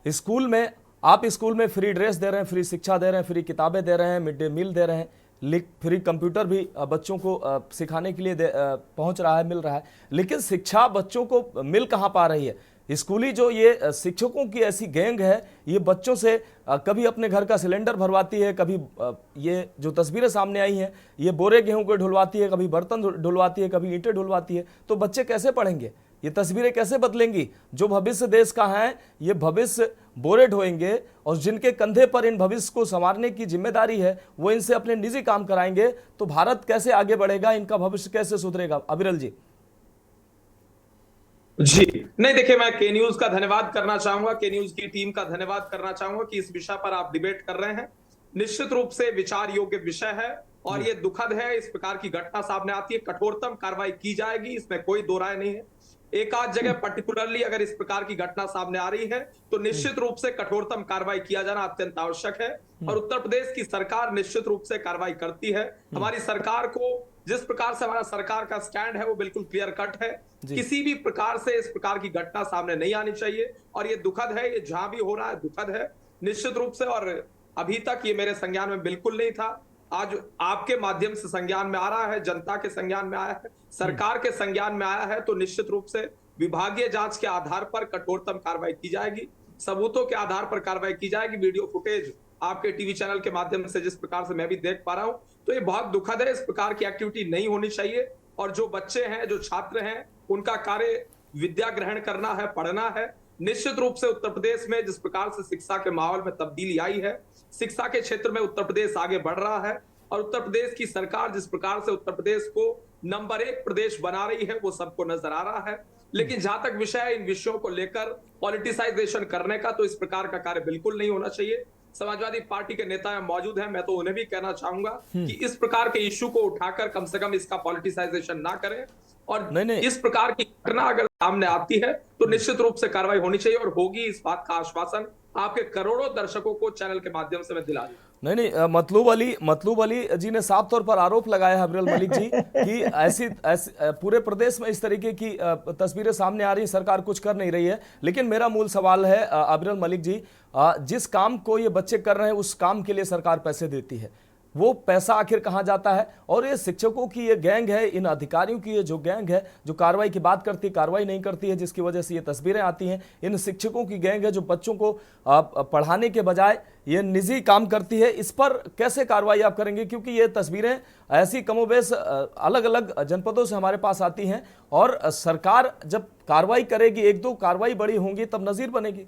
स्कूल में आप स्कूल में फ्री ड्रेस दे रहे हैं, फ्री शिक्षा दे रहे हैं, फ्री किताबें दे रहे हैं, मिड डे मील दे रहे हैं, फ्री कंप्यूटर भी बच्चों को सिखाने के लिए पहुंच रहा है, मिल रहा है, लेकिन शिक्षा बच्चों को मिल कहां पा रही है? स्कूली जो ये शिक्षकों की ऐसी गैंग है, ये बच्चों से कभी अपने घर का सिलेंडर भरवाती है, कभी ये जो तस्वीरें सामने आई हैं ये बोरे गेहूं को ढुलवाती है, कभी बर्तन ढुलवाती है, कभी ईंटें ढुलवाती है। तो बच्चे कैसे पढ़ेंगे? ये तस्वीरें कैसे बदलेंगी? जो भविष्य देश का है, ये भविष्य बोरे ढोएंगे, और जिनके कंधे पर इन भविष्य को संवारने की जिम्मेदारी है वो इनसे अपने निजी काम कराएंगे। तो भारत कैसे आगे बढ़ेगा? इनका भविष्य कैसे सुधरेगा? अविरल जी। जी नहीं, देखिए, मैं के न्यूज का धन्यवाद करना चाहूंगा, के न्यूज की टीम का धन्यवाद करना चाहूंगा कि इस विषय पर आप डिबेट कर रहे हैं। निश्चित रूप से विचार योग्य विषय है और ये दुखद है। इस प्रकार की घटना सामने आती है, कठोरतम कार्रवाई की जाएगी, इसमें कोई दो राय नहीं है। एक आध जगह पर्टिकुलरली अगर इस प्रकार की घटना सामने आ रही है तो निश्चित रूप से कठोरतम कार्रवाई किया जाना अत्यंत आवश्यक है, और उत्तर प्रदेश की सरकार निश्चित रूप से कार्रवाई करती है। हमारी सरकार को जिस प्रकार से हमारा सरकार का स्टैंड है वो बिल्कुल क्लियर कट है। किसी भी प्रकार से इस प्रकार की घटना सामने नहीं आनी चाहिए, और ये दुखद है, ये जहां भी हो रहा है दुखद है निश्चित रूप से। और अभी तक ये मेरे संज्ञान में बिल्कुल नहीं था, आज आपके माध्यम से संज्ञान में आ रहा है, जनता के संज्ञान में आया है, सरकार के संज्ञान में आया है, तो निश्चित रूप से विभागीय जांच के आधार पर कठोरतम कार्रवाई की जाएगी, सबूतों के आधार पर कार्रवाई की जाएगी। वीडियो फुटेज आपके टीवी चैनल के माध्यम से जिस प्रकार से मैं भी देख पा रहा हूं, तो ये बहुत दुखद है। इस प्रकार की एक्टिविटी नहीं होनी चाहिए, और जो बच्चे हैं, जो छात्र हैं, उनका कार्य विद्या ग्रहण करना है, पढ़ना है। निश्चित रूप से उत्तर प्रदेश में जिस प्रकार से शिक्षा के माहौल में तब्दीली आई है, शिक्षा के क्षेत्र में उत्तर प्रदेश आगे बढ़ रहा है, और उत्तर प्रदेश की सरकार जिस प्रकार से उत्तर प्रदेश को नंबर 1 प्रदेश बना रही है वो सबको नजर आ रहा है। लेकिन जहां तक विषय है इन विषयों को लेकर पॉलिटिसाइजेशन करने का, तो इस प्रकार का कार्य बिल्कुल नहीं होना चाहिए। समाजवादी पार्टी के नेता मौजूद हैं, मैं तो उन्हें भी कहना चाहूंगा कि इस प्रकार के इश्यू को उठाकर कम से कम इसका पॉलिटिसाइजेशन ना करें, और नहीं। इस प्रकार की घटना अगर सामने आती है तो निश्चित रूप से कार्रवाई होनी चाहिए, और होगी, इस बात का आश्वासन आपके करोड़ों दर्शकों को चैनल के माध्यम से मैं दिला दूं। नहीं, मतलूब अली जी ने साफ तौर पर आरोप लगाया है अविरल मलिक जी कि ऐसी पूरे प्रदेश में इस तरीके की तस्वीरें सामने आ रही, सरकार कुछ कर नहीं रही है। लेकिन मेरा मूल सवाल है अविरल मलिक जी, जिस काम को ये बच्चे कर रहे हैं उस काम के लिए सरकार पैसे देती है, वो पैसा आखिर कहां जाता है? और ये शिक्षकों की ये गैंग है, इन अधिकारियों की ये जो गैंग है जो कार्रवाई की बात करती है, कार्रवाई नहीं करती है, जिसकी वजह से ये तस्वीरें आती हैं, इन शिक्षकों की गैंग है जो बच्चों को पढ़ाने के बजाय ये निजी काम करती है। इस पर कैसे कार्रवाई आप करेंगे? क्योंकि ये तस्वीरें ऐसी कमोबेश अलग अलग जनपदों से हमारे पास आती हैं, और सरकार जब कार्रवाई करेगी, 1-2 कार्रवाई बड़ी होंगी तब नजीर बनेगी।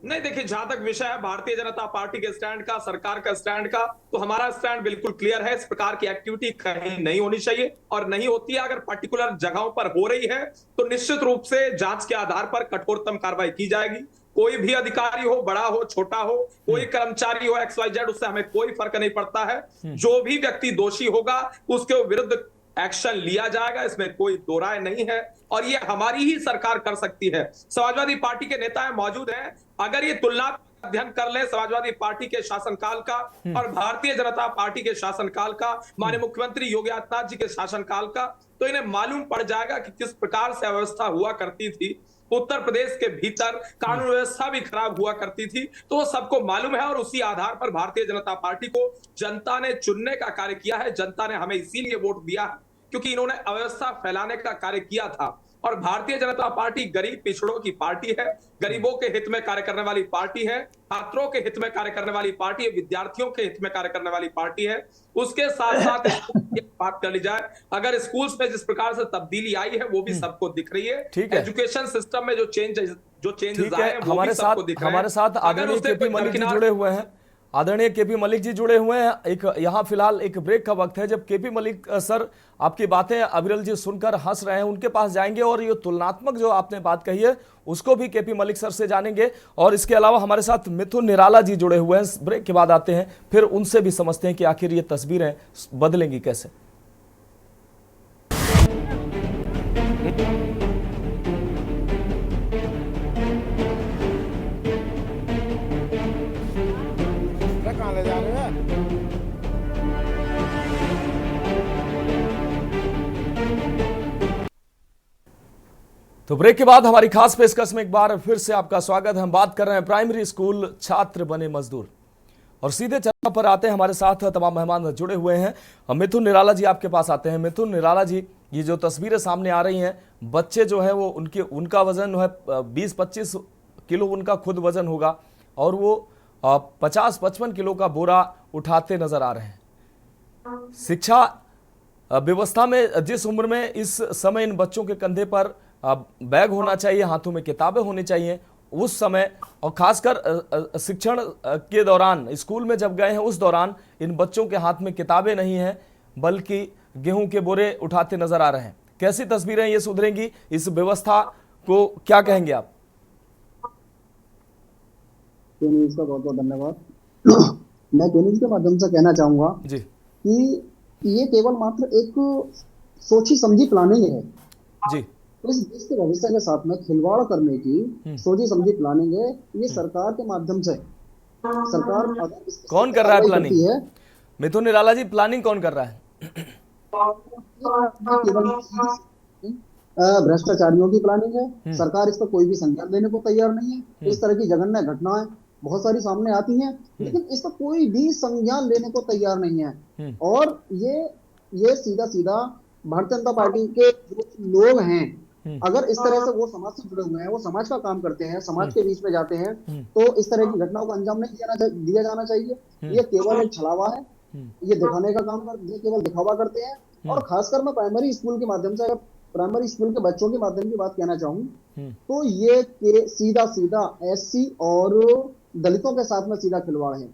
नहीं, देखिए, जहां तक विषय है भारतीय जनता पार्टी के स्टैंड का, सरकार का स्टैंड का, तो हमारा स्टैंड बिल्कुल क्लियर है। इस प्रकार की एक्टिविटी कहीं नहीं होनी चाहिए, और नहीं होती है, अगर पर्टिकुलर जगहों पर हो रही है तो निश्चित रूप से जांच के आधार पर कठोरतम कार्रवाई की जाएगी। कोई भी अधिकारी हो, बड़ा हो, छोटा हो, कोई कर्मचारी हो, XYZ, उससे हमें कोई फर्क नहीं पड़ता है। जो भी व्यक्ति दोषी होगा उसके विरुद्ध एक्शन लिया जाएगा, इसमें कोई दो राय नहीं है। और ये हमारी ही सरकार कर सकती है। समाजवादी पार्टी के नेता मौजूद हैं, अगर ये तुलना अध्ययन कर ले समाजवादी पार्टी के शासनकाल का और भारतीय जनता पार्टी के शासनकाल का, माननीय मुख्यमंत्री योगी आदित्यनाथ जी के शासनकाल का, तो इन्हें मालूम पड़ जाएगा कि किस प्रकार से अव्यवस्था हुआ करती थी। उत्तर प्रदेश के भीतर कानून व्यवस्था भी खराब हुआ करती थी, तो वो सबको मालूम है। और उसी आधार पर भारतीय जनता पार्टी को जनता ने चुनने का कार्य किया है। जनता ने हमें इसीलिए वोट दिया क्योंकि इन्होंने अव्यवस्था फैलाने का कार्य किया था। और भारतीय जनता पार्टी गरीब पिछड़ों की पार्टी है, गरीबों के हित में कार्य करने वाली पार्टी है, छात्रों के हित में कार्य करने वाली पार्टी है, विद्यार्थियों के हित में कार्य करने वाली पार्टी है। उसके साथ साथ बात कर ली जाए, अगर स्कूल्स में जिस प्रकार से तब्दीली आई है वो भी सबको दिख रही है। एजुकेशन सिस्टम में जो चेंजेस आए हैं वो भी सबको दिख रहे हैं। हमारे साथ आदरणीय केपी मलिक जी जुड़े हुए हैं। आदरणीय केपी मलिक जी जुड़े हुए हैं। एक यहाँ फिलहाल एक ब्रेक का वक्त है। जब केपी मलिक सर आपकी बातें अविरल जी सुनकर हंस रहे हैं, उनके पास जाएंगे और ये तुलनात्मक जो आपने बात कही है उसको भी केपी मलिक सर से जानेंगे। और इसके अलावा हमारे साथ मिथुन निराला जी जुड़े हुए हैं। ब्रेक के बाद आते हैं, फिर उनसे भी समझते हैं कि आखिर ये तस्वीरें बदलेंगी कैसे। कहाँ ले जा रहे हैं? तो ब्रेक के बाद हमारी खास पेशकश में एक बार फिर से आपका स्वागत है। हम बात कर रहे हैं प्राइमरी स्कूल छात्र बने मजदूर, और सीधे चर्चा पर आते हैं। हमारे साथ तमाम मेहमान जुड़े हुए हैं। मिथुन निराला जी आपके पास आते हैं। मिथुन निराला जी, ये जो तस्वीरें सामने आ रही हैं, बच्चे जो है वो उनका वजन है 20-25 किलो उनका खुद वजन होगा, और वो 50-55 किलो का बोरा उठाते नजर आ रहे हैं। शिक्षा व्यवस्था में जिस उम्र में इस समय इन बच्चों के कंधे पर बैग होना चाहिए, हाथों में किताबें होनी चाहिए, उस समय, और खासकर शिक्षण के दौरान स्कूल में जब गए हैं उस दौरान इन बच्चों के हाथ में किताबें नहीं हैं बल्कि गेहूं के बोरे उठाते नजर आ रहे हैं। कैसी तस्वीरें ये सुधरेंगी? इस व्यवस्था को क्या कहेंगे आप? न्यूज़ का बहुत बहुत धन्यवाद। मैं न्यूज़ के माध्यम से कहना चाहूंगा जी कि ये केवल मात्र एक सोची समझी प्लानिंग है जी। इस देश के भविष्य के साथ में खिलवाड़ करने की सोची समझी प्लानिंग है। ये सरकार के माध्यम से सरकार कौन कर रहा है प्लानिंग? मिथुन निराला जी, प्लानिंग कौन कर रहा है? भ्रष्टाचारियों की प्लानिंग है। सरकार इस पर कोई भी संज्ञान लेने को तैयार नहीं है। इस तरह की जघन्य घटनाएं बहुत सारी सामने आती हैं, लेकिन इस पर कोई भी संज्ञान लेने को तैयार नहीं है। और ये सीधा सीधा भारतीय जनता पार्टी के जो लोग हैं, अगर इस तरह से वो समाज से जुड़े हुए हैं, वो समाज का काम करते हैं, समाज के बीच में जाते हैं, तो इस तरह की घटनाओं को अंजाम नहीं दिया जाना चाहिए। ये केवल एक छलावा है, ये दिखाने का काम करते हैं, केवल दिखावा करते हैं। और खासकर मैं प्राइमरी स्कूल के माध्यम से, अगर प्राइमरी स्कूल के बच्चों के माध्यम की बात कहना चाहूँ, तो ये सीधा सीधा SC और दलितों के साथ में सीधा खिलवाड़ है।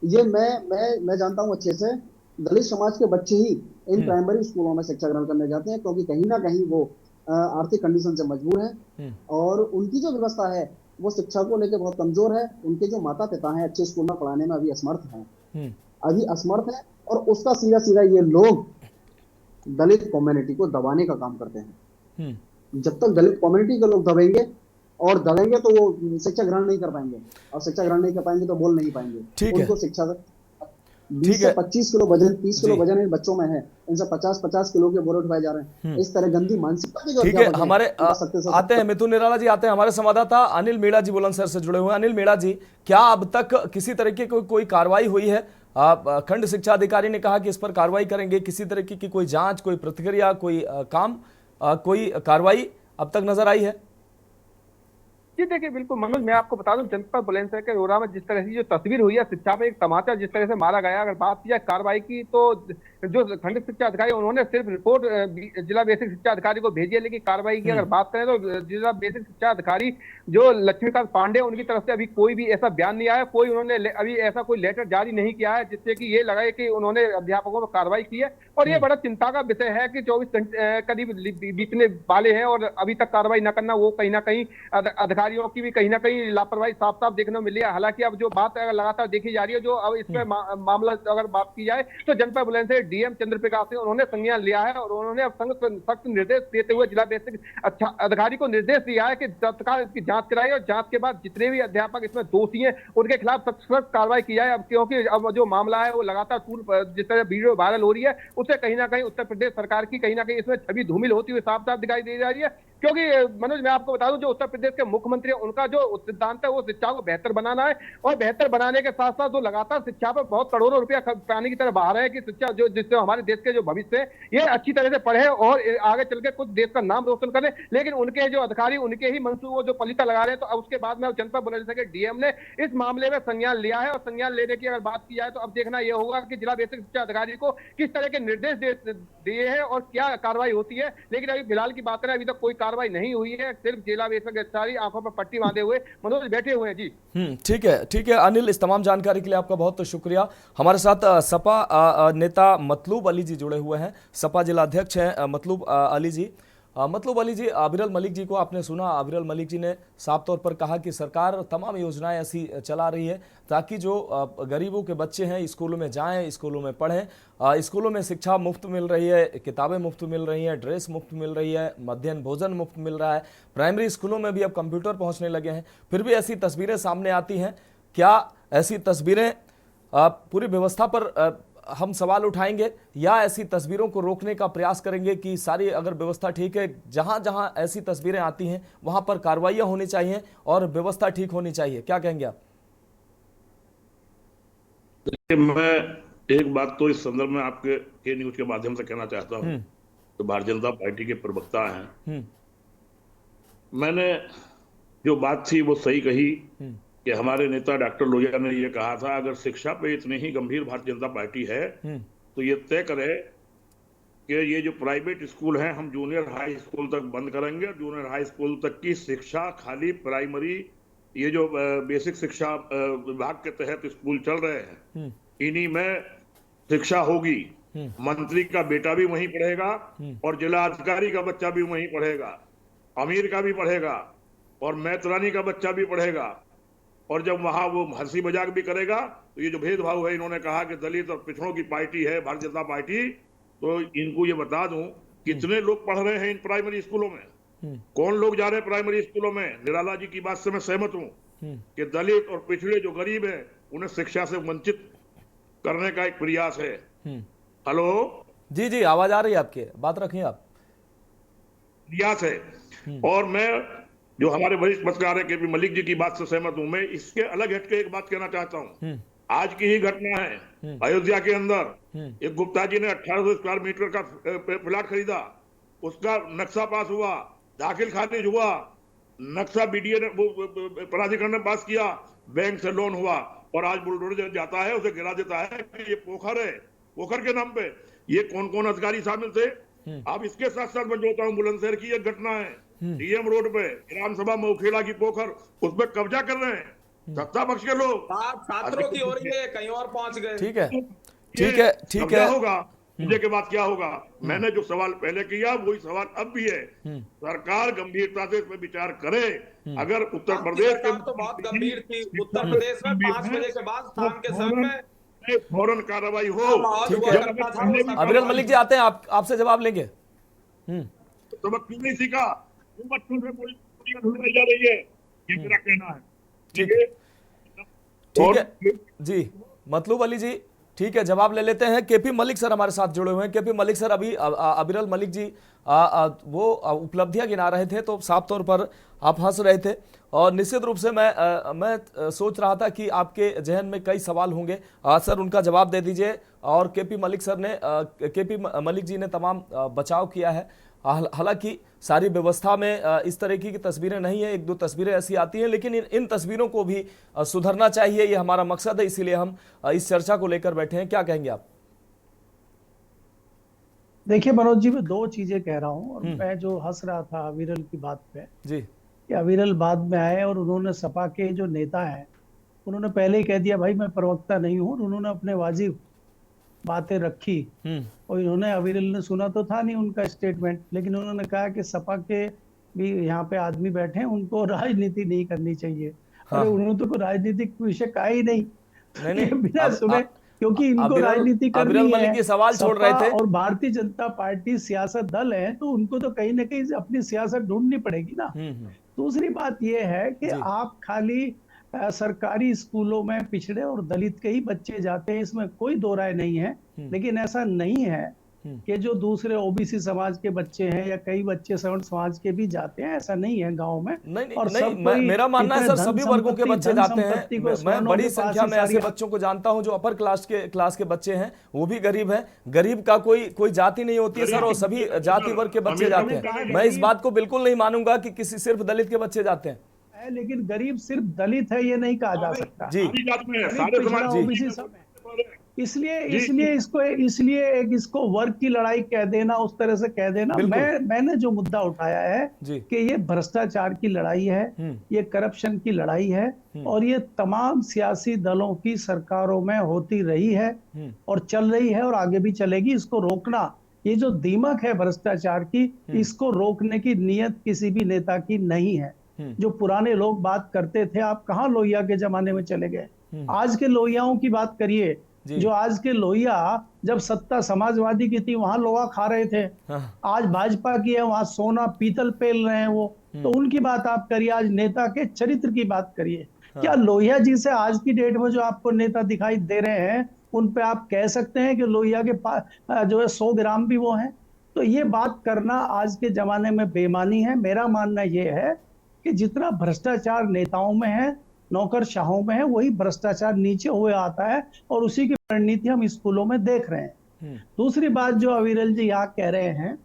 ये मैं जानता हूँ अच्छे से, दलित समाज के बच्चे ही इन प्राइमरी स्कूलों में शिक्षा ग्रहण करने जाते हैं, क्योंकि कहीं ना कहीं वो आर्थिक कंडीशन से मजबूर हैं, और उनकी जो व्यवस्था है वो शिक्षा को लेकर बहुत कमजोर है। उनके जो माता पिता हैं अच्छे स्कूल में पढ़ाने में अभी असमर्थ हैं, और उसका सीधा सीधा ये लोग दलित कम्युनिटी को दबाने का काम करते हैं। जब तक दलित कम्युनिटी के लोग दबेंगे तो वो शिक्षा ग्रहण नहीं कर पाएंगे, और शिक्षा ग्रहण नहीं कर पाएंगे तो बोल नहीं पाएंगे। उनको शिक्षा 20 से 25 किलो वजन, 30 किलो वजन इन बच्चों में है, इनसे 50-50 किलो के बोरे उठाए जा रहे हैं। इस तरह गंदी मानसिकता के जो ठीक है, हमारे आते हैं मिथुन निराला जी, आते हैं हमारे संवाददाता अनिल मीणा जी बुलंदशहर से जुड़े हुए हैं। अनिल मीणा जी, क्या अब तक किसी तरह की कोई कार्रवाई हुई है? खंड शिक्षा अधिकारी ने कहा कि इस पर कार्रवाई करेंगे, किसी तरह की कोई जांच, कोई प्रतिक्रिया, कोई कोई कार्रवाई अब तक नजर आई है? जी देखिए, बिल्कुल मनोज, मैं आपको बता दूं, जनपद बुलंदशहर के रोरा में जिस तरह की जो तस्वीर हुई है, शिक्षा पे एक टमाटर जिस तरह से मारा गया। अगर बात की जाए कार्रवाई की, तो जो खंड शिक्षा अधिकारी उन्होंने सिर्फ रिपोर्ट जिला बेसिक शिक्षा अधिकारी को भेजी है, लेकिन कार्रवाई की अगर बात करें तो जिला बेसिक शिक्षा अधिकारी जो लक्ष्मीकांत पांडे, उनकी तरफ से अभी कोई भी ऐसा बयान नहीं आया, कोई उन्होंने अभी ऐसा कोई लेटर जारी नहीं किया है जिससे कि ये लगा कि उन्होंने अध्यापकों पर कार्रवाई की है। और ये बड़ा चिंता का विषय है कि 24 घंटे करीब बीतने वाले हैं और अभी तक कार्रवाई न करना, वो कहीं ना कहीं अधिकारी अधिकारियों की भी कहीं ना कहीं लापरवाही साफ साफ देखने को मिली है। हालांकि अब जो बात लगातार देखी जा रही है, जो अब इसमें मामला अगर बात की जाए तो जनपद बुलंदशहर डीएम चंद्र प्रकाश सिंह उन्होंने संज्ञान लिया है और उन्होंने अब सख्त निर्देश देते हुए जिला बेसिक अधिकारी को निर्देश दिया है कि तत्काल इसकी जांच कराई और जांच के बाद जितने भी अध्यापक इसमें दोषी हैं उनके खिलाफ सख्त कार्रवाई की जाए। अब क्योंकि अब जो मामला है वो लगातार जिस तरह वीडियो वायरल हो रही है उससे कहीं ना कहीं उत्तर प्रदेश सरकार की कहीं ना कहीं इसमें छवि धूमिल होती हुई साफ साफ दिखाई दे रही है। क्योंकि मनोज मैं आपको बता दूं, जो उत्तर प्रदेश के मुख्यमंत्री है उनका जो सिद्धांत है वो शिक्षा को बेहतर बनाना है और बेहतर बनाने के साथ साथ वो लगातार शिक्षा पर बहुत करोड़ों रुपया पानी की तरह बहा रहे हैं कि शिक्षा जो जिससे हमारे देश के जो भविष्य है ये अच्छी तरह से पढ़े और आगे चल के कुछ देश का नाम रोशन करें। लेकिन उनके जो अधिकारी उनके ही मंसूबों जो पलीता लगा रहे हैं। तो अब उसके बाद में जनपद बुलंदशहर के डीएम ने इस मामले में संज्ञान लिया है और संज्ञान लेने की अगर बात की जाए तो अब देखना यह होगा कि जिला बेसिक शिक्षा अधिकारी को किस तरह के निर्देश दिए हैं और क्या कार्रवाई होती है। लेकिन अभी फिलहाल की बात करें अभी तक कोई कार्रवाई नहीं हुई है, सिर्फ जिला बेसिक अधिकारी आंखों पर पट्टी बांधे हुए मनोज बैठे हुए हैं। जी ठीक है अनिल, इस तमाम जानकारी के लिए आपका बहुत शुक्रिया। हमारे साथ सपा नेता मतलूब अली जी जुड़े हुए हैं, सपा जिला अध्यक्ष हैं मतलूब अली जी। मतलूब अली जी, अविरल मलिक जी को आपने सुना, अविरल मलिक जी ने साफ तौर पर कहा कि सरकार तमाम योजनाएं ऐसी चला रही है ताकि जो गरीबों के बच्चे हैं स्कूलों में जाएं, स्कूलों में पढ़ें, स्कूलों में शिक्षा मुफ्त मिल रही है, किताबें मुफ्त मिल रही हैं, ड्रेस मुफ्त मिल रही है, मध्याह्न भोजन मुफ्त मिल रहा है, प्राइमरी स्कूलों में भी अब कंप्यूटर पहुँचने लगे हैं। फिर भी ऐसी तस्वीरें सामने आती हैं। क्या ऐसी तस्वीरें पूरी व्यवस्था पर हम सवाल उठाएंगे या ऐसी तस्वीरों को रोकने का प्रयास करेंगे कि सारी अगर व्यवस्था ठीक है, जहां जहां ऐसी तस्वीरें आती हैं वहां पर कार्रवाइयां होनी चाहिए और व्यवस्था ठीक होनी चाहिए? क्या कहेंगे आप? देखिए, मैं एक बात तो इस संदर्भ में आपके के न्यूज के माध्यम से कहना चाहता हूं तो भारतीय जनता पार्टी के प्रवक्ता हैं, मैंने जो बात थी वो सही कही कि हमारे नेता डॉक्टर लोहिया ने ये कहा था अगर शिक्षा पे इतनी ही गंभीर भारतीय जनता पार्टी है तो ये तय करे कि ये जो प्राइवेट स्कूल हैं हम जूनियर हाई स्कूल तक बंद करेंगे। जूनियर हाई स्कूल तक की शिक्षा खाली प्राइमरी ये जो बेसिक शिक्षा विभाग के तहत स्कूल चल रहे हैं इन्हीं में शिक्षा होगी। मंत्री का बेटा भी वहीं पढ़ेगा और जिला अधिकारी का बच्चा भी वहीं पढ़ेगा, अमीर का भी पढ़ेगा और मैत्रानी का बच्चा भी पढ़ेगा। और जब वहां वो हंसी मजाक भी करेगा तो ये जो भेदभाव है, इन्होंने कहा कि दलित और पिछड़ों की पार्टी है भारतीय जनता पार्टी, तो इनको ये बता दूं कितने लोग पढ़ रहे हैं इन प्राइमरी स्कूलों में, कौन लोग जा रहे हैं प्राइमरी स्कूलों में। निराला जी की बात से मैं सहमत हूं कि दलित और पिछड़े जो गरीब है उन्हें शिक्षा से वंचित करने का एक प्रयास है। हेलो जी जी, आवाज आ रही है आपकी, बात रखिए आप। प्रयास है। और मैं जो हमारे वरिष्ठ पत्रकार है केपी मलिक जी की बात से सहमत हूं। मैं इसके अलग हटके एक बात कहना चाहता हूं। आज की ही घटना है, अयोध्या के अंदर एक गुप्ता जी ने 1800 स्क्वायर मीटर का प्लाट खरीदा, उसका नक्शा पास हुआ, दाखिल खारिज हुआ, नक्शा बीडीए ने प्राधिकरण ने पास किया, बैंक से लोन हुआ और आज बुलडोजर जाता है उसे गिरा देता है कि ये पोखर है, पोखर के नाम पे। ये कौन कौन अधिकारी शामिल थे? अब इसके साथ साथ मैं जोड़ता हूँ बुलंदशहर की एक घटना है, डीएम रोड पे विधानसभा मऊखेड़ा की पोखर, उस पर कब्जा कर रहे हैं सत्ता पक्ष के लोग। छात्रों की हो रही है, कहीं और पहुंच गए। ठीक है ठीक है ठीक है। होगा मुझे के बाद क्या होगा? मैंने जो सवाल पहले किया वही सवाल अब भी है। सरकार गंभीरता से इस पर विचार करे। अगर उत्तर प्रदेश के तो बहुत गंभीर थी, उत्तर प्रदेश में 5 बजे के बाद शाम के समय में फौरन कार्रवाई हो। ठीक है, अविरल मलिक जी आते हैं, आपसे जवाब लेंगे। सबक क्यों नहीं सीखा? बच्चों से पूरी ढूंढाई जा रही है, ये मेरा कहना है। ठीक है जी, मतलूब अली जी, ठीक है, जवाब ले लेते हैं। केपी मलिक सर हमारे साथ जुड़े हुए हैं। केपी मलिक सर, अभी अविरल मलिक जी वो उपलब्धियां गिना रहे थे तो साफ तौर पर आप हंस रहे थे और निश्चित रूप से मैं सोच रहा था कि आपके जहन में कई सवाल होंगे। सर उनका जवाब दे दीजिए। और केपी मलिक जी ने तमाम बचाव किया है। हालांकि सारी व्यवस्था में इस तरह की तस्वीरें नहीं है, एक दो तस्वीरें ऐसी आती हैं, लेकिन इन तस्वीरों को भी सुधरना चाहिए, ये हमारा मकसद है, इसीलिए हम इस चर्चा को लेकर बैठे हैं। क्या कहेंगे आप? देखिए मनोज जी, मैं 2 चीजें कह रहा हूं और मैं जो हंस रहा था अविरल की बात पे जी, कि अविरल बाद में आए और उन्होंने सपा के जो नेता हैं उन्होंने पहले ही कह दिया भाई मैं प्रवक्ता नहीं हूं, और उन्होंने अपने वाजिब बातें रखी। और इन्होंने, अविरल ने सुना तो था नहीं उनका स्टेटमेंट, लेकिन उन्होंने कहा कि सपा के भी यहाँ पे आदमी बैठे हैं, उनको राजनीति नहीं करनी चाहिए। हाँ। अरे उन्होंने तो कोई राजनीतिक विषय कहा ही नहीं, नहीं ये बिना सुने, क्योंकि इनको अबिरल राजनीति करनी अबिरल मलिक है। ये सवाल छोड़ रहे सपा थे। और भारतीय जनता पार्टी सियासत दल है, तो उनको तो कहीं ना कहीं अपनी सियासत ढूंढनी पड़ेगी ना। दूसरी बात यह है कि जी। आप खाली सरकारी स्कूलों में पिछड़े और दलित के ही बच्चे जाते हैं, इसमें कोई दो राय नहीं है। लेकिन ऐसा नहीं है कि जो दूसरे ओबीसी समाज के बच्चे हैं या कई बच्चे सवर्ण समाज के भी जाते हैं, ऐसा नहीं है गांव में। नहीं और नहीं, सब कोई मेरा मानना है इतने सर धन सभी वर्गों के संपत्ति- बच्चे धन जाते संपत्ति हैं। को मैं सवर्णों बड़ी के संख्या पास में ही ऐसे सारी- बच्चों को जानता हूं जो अपर क्लास के बच्चे हैं, वो भी गरीब हैं। गरीब का कोई जाति नहीं होती है सर, और सभी जाति वर्ग के बच्चे जाते हैं। मैं इस बात को बिल्कुल नहीं मानूंगा कि किसी सिर्फ दलित के बच्चे जाते हैं। लेकिन गरीब सिर्फ दलित है ये नहीं कहा जा सकता। जी। सारी जात में है, गरीब, सारे पिछड़ा, समाज ओबीसी सब है। इसलिए इसको वर्ग की लड़ाई कह देना, उस तरह से कह देना। मैंने जो मुद्दा उठाया है कि ये भ्रष्टाचार की लड़ाई है, ये करप्शन की लड़ाई है, और ये तमाम सियासी दलों की सरकारों में होती रही है और चल रही है और आगे भी चलेगी। इसको रोकना, ये जो दीमक है भ्रष्टाचार की, इसको रोकने की नीयत किसी भी नेता की नहीं है। जो पुराने लोग बात करते थे, आप कहाँ लोहिया के जमाने में चले गए? आज के लोहियाओं की बात करिए। जो आज के लोहिया, जब सत्ता समाजवादी की थी वहां लोहा खा रहे थे, आज भाजपा की है वहां सोना पीतल पेल रहे हैं वो। तो उनकी बात आप करिए, आज नेता के चरित्र की बात करिए। क्या लोहिया जी से आज की डेट में जो आपको नेता दिखाई दे रहे हैं, उन पे आप कह सकते हैं कि लोहिया के जो है 100 ग्राम भी वो हैं? तो ये बात करना आज के जमाने में बेईमानी है। मेरा मानना ये है कि जितना भ्रष्टाचार नेताओं में है, नौकरशाहों में है, वही भ्रष्टाचार नीचे हुए आता है, और उसी की परिणति हम स्कूलों में देख रहे हैं। दूसरी बात जो अविरल जी यहाँ कह रहे हैं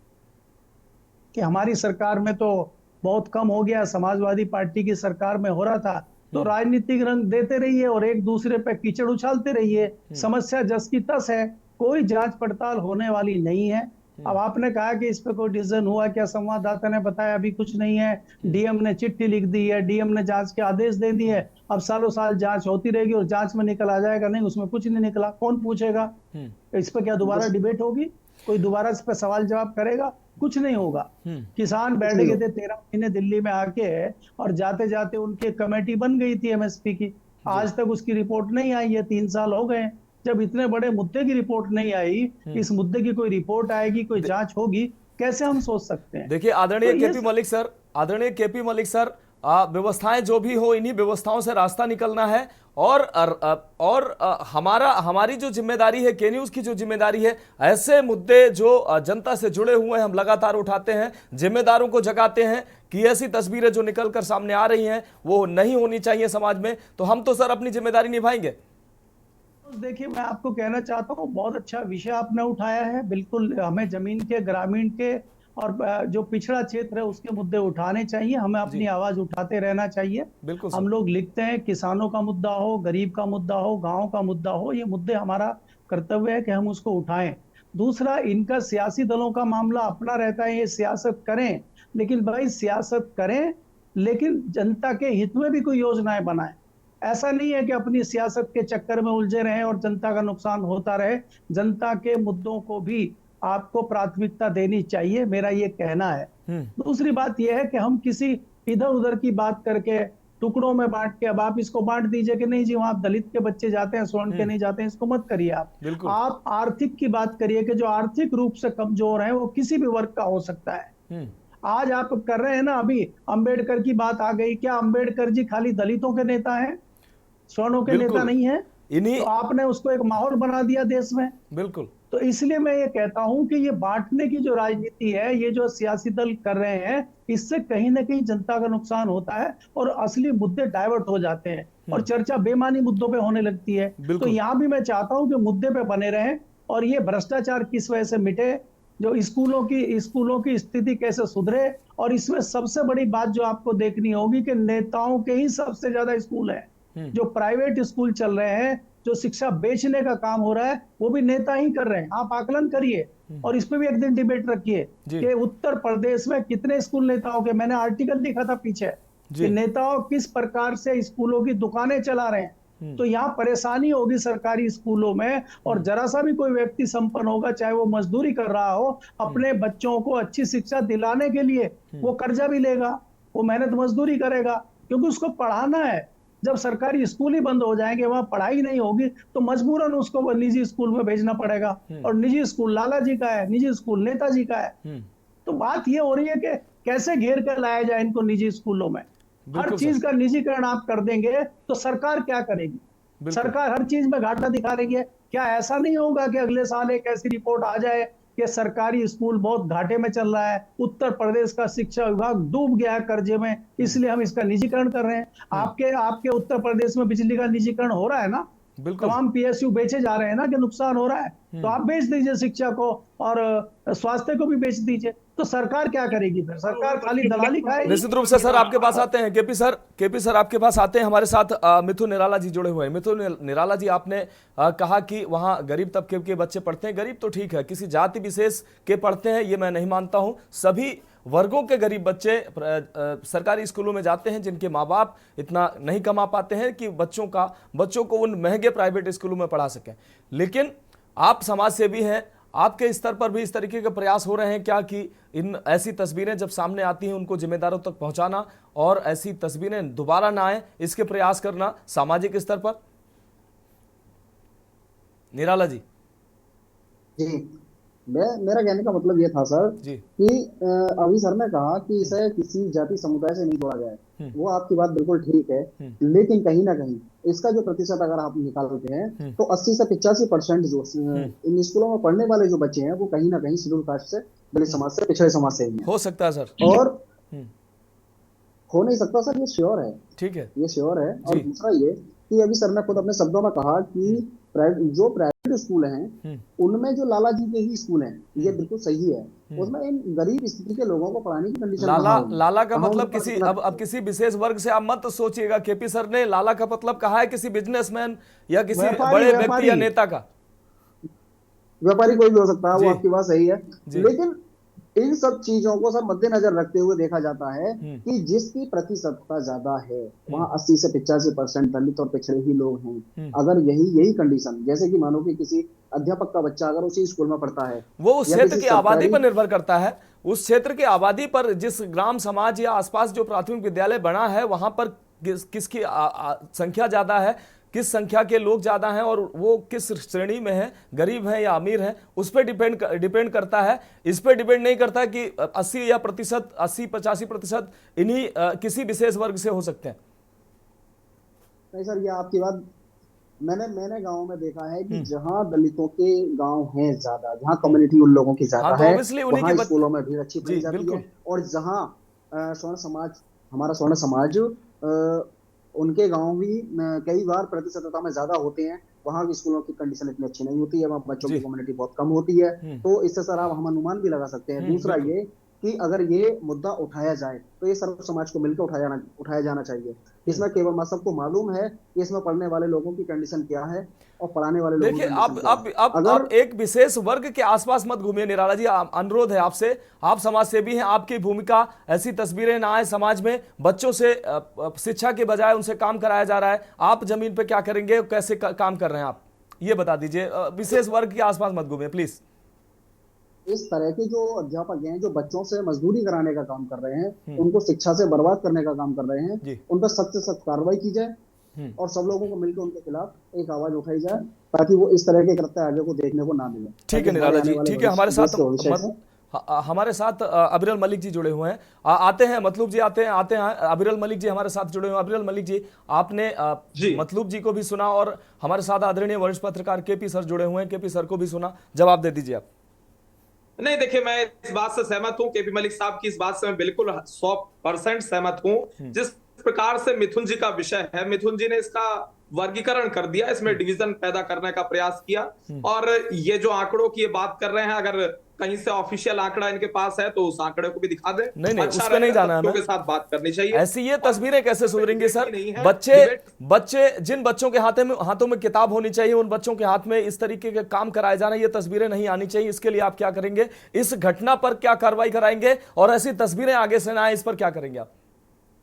कि हमारी सरकार में तो बहुत कम हो गया, समाजवादी पार्टी की सरकार में हो रहा था, तो राजनीतिक रंग देते रहिए और एक दूसरे पे कीचड़ उछालते रहिए। समस्या जस की तस है, कोई जांच पड़ताल होने वाली नहीं है। अब आपने कहा कि इस पे कोई डिसीजन हुआ क्या? संवाददाता ने बताया अभी कुछ नहीं है। डीएम ने चिट्ठी लिख दी है, डीएम ने जांच के आदेश दे दिए। अब सालों साल जांच होती रहेगी और जांच में निकल आ जाएगा नहीं, उसमें कुछ नहीं निकला, कौन पूछेगा? इस पे क्या दोबारा डिबेट होगी? कोई दोबारा इस पे सवाल जवाब करेगा? कुछ नहीं होगा। किसान बैठ गए थे 13 महीने दिल्ली में आके, और जाते जाते उनकी कमेटी बन गई थी एमएसपी की। आज तक उसकी रिपोर्ट नहीं आई है, 3 साल हो गए। जब इतने बड़े मुद्दे की रिपोर्ट नहीं आई, इस मुद्दे की कोई रिपोर्ट आएगी, कोई जांच होगी, कैसे हम सोच सकते हैं? देखिए आदरणीय केपी मलिक सर, व्यवस्थाएं जो भी हो, इन्हीं व्यवस्थाओं से रास्ता निकलना है। और हमारी जो जिम्मेदारी है, के न्यूज की जो जिम्मेदारी है, ऐसे मुद्दे जो जनता से जुड़े हुए हैं हम लगातार उठाते हैं, जिम्मेदारों को जगाते हैं कि ऐसी तस्वीरें जो निकलकर सामने आ रही हैं वो नहीं होनी चाहिए समाज में। तो हम तो सर अपनी जिम्मेदारी निभाएंगे। देखिए, मैं आपको कहना चाहता हूँ, बहुत अच्छा विषय आपने उठाया है। बिल्कुल हमें जमीन के, ग्रामीण के और जो पिछड़ा क्षेत्र है उसके मुद्दे उठाने चाहिए। हमें अपनी आवाज उठाते रहना चाहिए। हम लोग लिखते हैं, किसानों का मुद्दा हो, गरीब का मुद्दा हो, गांव का मुद्दा हो, ये मुद्दे हमारा कर्तव्य है कि हम उसको उठाएं। दूसरा, इनका सियासी दलों का मामला अपना रहता है, ये सियासत करें, लेकिन भाई सियासत करें लेकिन जनता के हित में भी कोई योजनाएं बनाएं। ऐसा नहीं है कि अपनी सियासत के चक्कर में उलझे रहें और जनता का नुकसान होता रहे। जनता के मुद्दों को भी आपको प्राथमिकता देनी चाहिए, मेरा ये कहना है। दूसरी बात यह है कि हम किसी इधर उधर की बात करके टुकड़ों में बांट के, अब आप इसको बांट दीजिए कि नहीं जी वहां दलित के बच्चे जाते हैं, स्वर्ण के नहीं जाते हैं, इसको मत करिए। आप आर्थिक की बात करिए कि जो आर्थिक रूप से कमजोर है वो किसी भी वर्ग का हो सकता है। आज आप कर रहे हैं ना, अभी अंबेडकर की बात आ गई, क्या अंबेडकर जी खाली दलितों के नेता हैं, स्वर्णों के नेता नहीं है? तो आपने उसको एक माहौल बना दिया देश में। बिल्कुल। तो इसलिए मैं ये कहता हूं कि ये बांटने की जो राजनीति है, ये जो सियासी दल कर रहे हैं, इससे कहीं ना कहीं जनता का नुकसान होता है और असली मुद्दे डाइवर्ट हो जाते हैं और चर्चा बेमानी मुद्दों पे होने लगती है। तो यहाँ भी मैं चाहता हूं कि मुद्दे पे बने रहें और ये भ्रष्टाचार किस वजह से मिटे, जो स्कूलों की स्थिति कैसे सुधरे। और इसमें सबसे बड़ी बात जो आपको देखनी होगी कि नेताओं के ही सबसे ज्यादा स्कूल है। जो प्राइवेट स्कूल चल रहे हैं, जो शिक्षा बेचने का काम हो रहा है, वो भी नेता ही कर रहे हैं। आप आकलन करिए और इस पे भी एक दिन डिबेट रखिए कि उत्तर प्रदेश में कितने स्कूल नेताओं के, मैंने आर्टिकल लिखा था पीछे कि नेताओं किस प्रकार से स्कूलों की दुकानें चला रहे हैं। तो यहाँ परेशानी होगी सरकारी स्कूलों में। और जरा सा भी कोई व्यक्ति संपन्न होगा, चाहे वो मजदूरी कर रहा हो, अपने बच्चों को अच्छी शिक्षा दिलाने के लिए वो कर्जा भी लेगा, वो मेहनत मजदूरी करेगा, क्योंकि उसको पढ़ाना है। जब सरकारी स्कूल ही बंद हो जाएंगे, वहां पढ़ाई नहीं होगी, तो मजबूरन उसको निजी स्कूल में भेजना पड़ेगा। और निजी स्कूल लाला जी का है, निजी स्कूल नेताजी का है। तो बात ये हो रही है कि कैसे घेर कर लाया जाए इनको निजी स्कूलों में। हर चीज का निजीकरण आप कर देंगे तो सरकार क्या करेगी? सरकार हर चीज में घाटा दिखा रही है। क्या ऐसा नहीं होगा कि अगले साल एक ऐसी रिपोर्ट आ जाए कि सरकारी स्कूल बहुत घाटे में चल रहा है, उत्तर प्रदेश का शिक्षा विभाग डूब गया है कर्जे में, इसलिए हम इसका निजीकरण कर रहे हैं? आपके उत्तर प्रदेश में बिजली का निजीकरण हो रहा है ना, तमाम पीएसयू बेचे जा रहे हैं ना, कि नुकसान हो रहा है? तो आप बेच दीजिए शिक्षा को, और स्वास्थ्य को भी बेच दीजिए। तो सरकार क्या करेगी फिर? सरकार खाली दलाली खाएगी। निश्चित रूप से सर आपके पास आते हैं केपी सर आपके पास आते हैं। हमारे साथ मिथुन निराला जी जुड़े हुए हैं। मिथुन निराला जी, आपने कहा कि वहां गरीब तबके के बच्चे पढ़ते हैं। गरीब तो ठीक है, किसी जाति विशेष के पढ़ते हैं ये मैं नहीं मानता हूं। सभी वर्गों के गरीब बच्चे सरकारी स्कूलों में जाते हैं, जिनके माँ बाप इतना नहीं कमा पाते हैं कि बच्चों को उन महंगे प्राइवेट स्कूलों में पढ़ा सकें। लेकिन आप समाज सेवी हैं, आपके स्तर पर भी इस तरीके के प्रयास हो रहे हैं क्या कि इन ऐसी तस्वीरें जब सामने आती हैं उनको जिम्मेदारों तक पहुंचाना और ऐसी तस्वीरें दोबारा ना आए, इसके प्रयास करना सामाजिक स्तर पर? निराला जी। मेरा कहने का मतलब ये था सर कि अभी सर ने कहा कि इसे किसी जाति समुदाय से नहीं जोड़ा जाए, वो आपकी बात बिल्कुल ठीक है। लेकिन कहीं ना कहीं इसका जो प्रतिशत अगर आप निकालते हैं तो 80 से 85% जो इन स्कूलों में पढ़ने वाले जो बच्चे हैं वो कहीं ना कहीं शेड्यूल कास्ट से, दलित समाज से, पिछड़े समाज से ही हो सकता है सर, और हो नहीं सकता सर, ये श्योर है। ठीक है, ये श्योर है। और दूसरा ये कि अभी सर ने खुद अपने शब्दों में कहा कि जो प्राइवेट स्कूल हैं उनमें जो लाला जी के ही स्कूल हैं, ये बिल्कुल सही है। उसमें इन गरीब स्थिति के लोगों को पढ़ाने की कंडीशन लाला का मतलब किसी अब किसी विशेष वर्ग से आप मत सोचिएगा। केपी सर ने लाला का मतलब कहा है किसी बिजनेसमैन या किसी बड़े व्यक्ति या नेता का। व्यापारी कोई भी हो सकता है, वो आपकी बात सही है। लेकिन इन सब चीजों को सब मद्देनजर रखते हुए देखा जाता है कि जिसकी प्रतिशतता ज्यादा है वहां 80 से 85% दलित और पिछड़े ही लोग हैं। अगर यही कंडीशन, जैसे कि मानो कि किसी अध्यापक का बच्चा अगर उसी स्कूल में पढ़ता है, वो उस क्षेत्र की आबादी पर निर्भर करता है। उस क्षेत्र की आबादी पर, जिस ग्राम समाज या आसपास जो प्राथमिक विद्यालय बना है वहां पर किसकी संख्या ज्यादा है, किस संख्या के लोग ज्यादा हैं और वो किस श्रेणी में है, गरीब है या अमीर है, उस पर डिपेंड करता है। इस पर डिपेंड नहीं करता कि 80-85% इन्हीं किसी विशेष वर्ग से हो सकते हैं। नहीं सर, ये आपकी बात मैंने गांव में देखा है कि जहां दलितों के गांव हैं ज्यादा, जहां कम्युनिटी उन लोगों की ज्यादा है, वहां स्कूलों में भीड़ अच्छी पड़ी जाती है। और जहां हमारा स्वर्ण समाज उनके गांव भी कई बार प्रतिशतता में ज्यादा होते हैं, वहां की स्कूलों की कंडीशन इतनी अच्छी नहीं होती है, वहां बच्चों की कम्युनिटी बहुत कम होती है। तो इससे सर आप हम अनुमान भी लगा सकते हैं। दूसरा ये कि अगर ये मुद्दा उठाया जाए तो ये सर्व समाज को मिलकर उठाया जाना चाहिए। इसमें केवल सबको मालूम है कि इसमें पढ़ने वाले लोगों की कंडीशन क्या है और पढ़ाने वाले लोगों की कंडीशन क्या है। अब एक विशेष वर्ग के आसपास मत घूमिए निराला जी, अनुरोध है आपसे। आप समाज सेवी हैं, आपकी भूमिका, ऐसी तस्वीरें ना आए समाज में। बच्चों से शिक्षा के बजाय उनसे काम कराया जा रहा है, आप जमीन पे क्या करेंगे, कैसे काम कर रहे हैं आप, ये बता दीजिए। विशेष वर्ग के आसपास मत घूमिए प्लीज। इस तरह के जो अध्यापक हैं जो बच्चों से मजदूरी कराने का काम कर रहे हैं, उनको शिक्षा से बर्बाद करने का काम कर रहे हैं, उन पर सख्त से सख्त कार्रवाई की जाए और सब लोगों को मिलकर उनके खिलाफ एक आवाज उठाई जाए, ताकि वो इस तरह के कृत्य आगे को देखने को ना मिले। ठीक है निराला जी, ठीक है। हमारे साथ अबीरल मलिक जी जुड़े हुए हैं, आते हैं मतलूब जी, आते हैं अबीरल मलिक जी हमारे साथ जुड़े हुए हैं। अबीरल मलिक जी, आपने मतलूब जी को भी सुना और हमारे साथ आदरणीय वरिष्ठ पत्रकार केपी सर जुड़े हुए हैं, केपी सर को भी सुना, जवाब दे दीजिए आप। नहीं, देखिए, मैं इस बात से सहमत हूं, केपी मलिक साहब की इस बात से मैं बिल्कुल 100% सहमत हूं। जिस प्रकार से मिथुन जी का विषय है, मिथुन जी ने इसका वर्गीकरण कर दिया, इसमें डिवीजन पैदा करने का प्रयास किया। और ये जो आंकड़ों की ये बात कर रहे हैं, अगर कहीं से ऑफिशियल आंकड़ा इनके पास है तो उस आंकड़े को भी दिखा दे। नहीं, उसका नहीं जाना है, के साथ बात करनी चाहिए। ऐसी ये तस्वीरें कैसे सुधरेंगी सर? बच्चे जिन बच्चों के हाथों में किताब होनी चाहिए, उन बच्चों के हाथ में इस तरीके के काम कराए जाना, ये तस्वीरें नहीं आनी चाहिए। इसके लिए आप क्या करेंगे? इस घटना पर क्या कार्रवाई कराएंगे और ऐसी तस्वीरें आगे से ना आए, इस पर क्या करेंगे आप?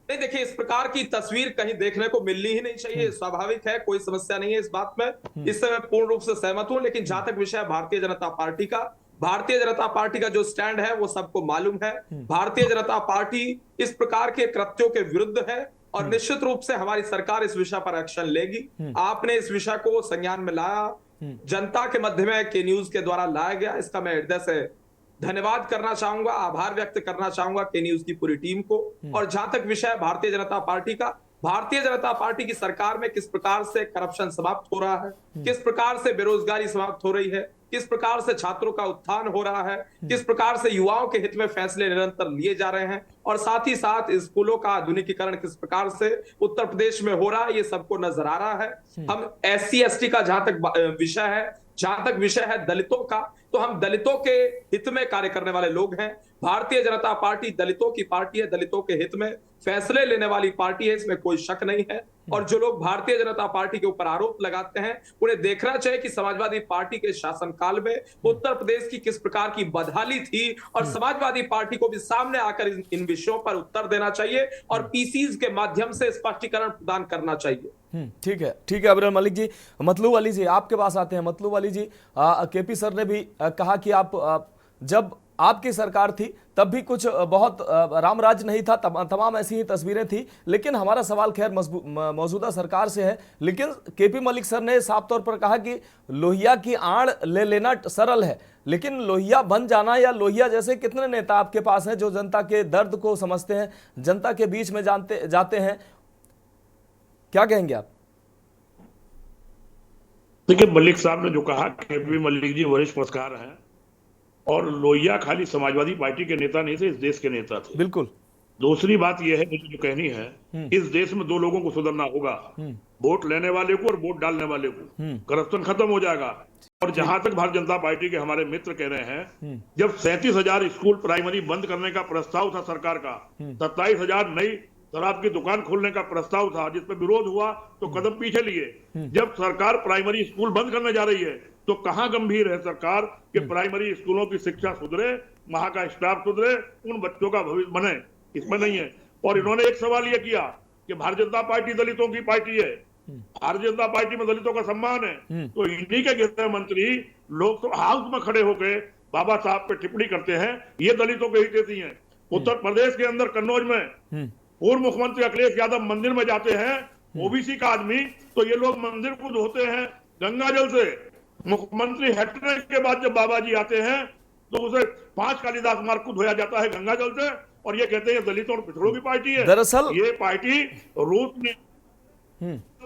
नहीं, देखिए इस प्रकार की तस्वीर कहीं देखने को मिलनी ही नहीं चाहिए। स्वाभाविक है, कोई समस्या नहीं है इस बात में, इससे मैं पूर्ण रूप से सहमत हूं। लेकिन जहां तक विषय भारतीय जनता पार्टी का, भारतीय जनता पार्टी का जो स्टैंड है वो सबको मालूम है। भारतीय जनता पार्टी इस प्रकार के कृत्यों के विरुद्ध है और निश्चित रूप से हमारी सरकार इस विषय पर एक्शन लेगी। आपने इस विषय को संज्ञान में लाया, जनता के मध्य में के न्यूज के द्वारा लाया गया, इसका मैं हृदय से धन्यवाद करना चाहूंगा, आभार व्यक्त करना चाहूंगा के न्यूज की पूरी टीम को। और जहां तक विषय भारतीय जनता पार्टी का, भारतीय जनता पार्टी की सरकार में किस प्रकार से करप्शन समाप्त हो रहा है, किस प्रकार से बेरोजगारी समाप्त हो रही है, किस प्रकार से छात्रों का उत्थान हो रहा है, किस प्रकार से युवाओं के हित में फैसले निरंतर लिए जा रहे हैं, और साथ ही साथ स्कूलों का आधुनिकीकरण किस प्रकार से उत्तर प्रदेश में हो रहा है, ये सबको नजर आ रहा है। हम SC ST का जहां तक विषय है, जहां तक विषय है दलितों का, तो हम दलितों के हित में कार्य करने वाले लोग हैं। भारतीय जनता पार्टी दलितों की पार्टी है, दलितों के हित में फैसले लेने वाली पार्टी है, इसमें कोई शक नहीं है। और जो लोग भारतीय जनता पार्टी के ऊपर आरोप लगाते हैं, उन्हें देखना चाहिए कि समाजवादी पार्टी के शासनकाल में उत्तर प्रदेश की किस प्रकार की बदहाली थी, और समाजवादी पार्टी को भी सामने आकर इन विषयों पर उत्तर देना चाहिए और PCs के माध्यम से स्पष्टीकरण प्रदान करना चाहिए। ठीक है अबीरल मलिक जी। मतलूब अली जी आपके पास आते हैं। मतलूब अली जी, KP सर ने भी कहा कि आप जब आपकी सरकार थी तब भी कुछ बहुत रामराज नहीं था, तमाम ऐसी ही तस्वीरें थी, लेकिन हमारा सवाल खैर मौजूदा सरकार से है। लेकिन KP मलिक सर ने साफ तौर पर कहा कि लोहिया की आड़ ले लेना सरल है, लेकिन लोहिया बन जाना, या लोहिया जैसे कितने नेता आपके पास हैं जो जनता के दर्द को समझते हैं, जनता के बीच में जाते हैं, क्या कहेंगे आप? देखिए, मलिक साहब ने जो कहा, KP मलिक जी वरिष्ठ पत्रकार हैं, और लोहिया खाली समाजवादी पार्टी के नेता नहीं थे, इस देश के नेता थे। बिल्कुल। दूसरी बात यह है, मुझे जो कहनी है, इस देश में 2 लोगों को सुधरना होगा, वोट लेने वाले को और वोट डालने वाले को। करप्शन खत्म हो जाएगा। और जहां तक भारतीय जनता पार्टी के हमारे मित्र कह रहे हैं, जब 37,000 स्कूल प्राइमरी बंद करने का प्रस्ताव था सरकार का, 27,000 नई शराब की दुकान खोलने का प्रस्ताव था, जिस पर विरोध हुआ तो कदम पीछे लिए। जब सरकार प्राइमरी स्कूल बंद करने जा रही है, तो कहां गंभीर है सरकार कि प्राइमरी स्कूलों की शिक्षा सुधरे, वहां का स्टाफ सुधरे, उन बच्चों का भविष्य बने, इसमें नहीं है। और इन्होंने एक सवाल यह किया कि भारतीय जनता पार्टी दलितों की पार्टी है, भारतीय जनता पार्टी में दलितों का सम्मान है, तो इन्हीं के गृह मंत्री लोकसभा हाउस में खड़े होकर बाबा साहब पे टिप्पणी करते हैं, ये दलितों के हितैषी हैं। उत्तर प्रदेश के अंदर कन्नौज में पूर्व मुख्यमंत्री अखिलेश यादव मंदिर में जाते हैं, OBC का आदमी, तो ये लोग मंदिर को धोते हैं गंगा जल से। मुख्यमंत्री हटने के बाद जब बाबा जी आते हैं तो उसे 5 कालिदास मार्ग को धोया जाता है गंगा जल से, और ये कहते हैं दलितों और पिछड़ों की पार्टी है। दरअसल ये पार्टी रूस ने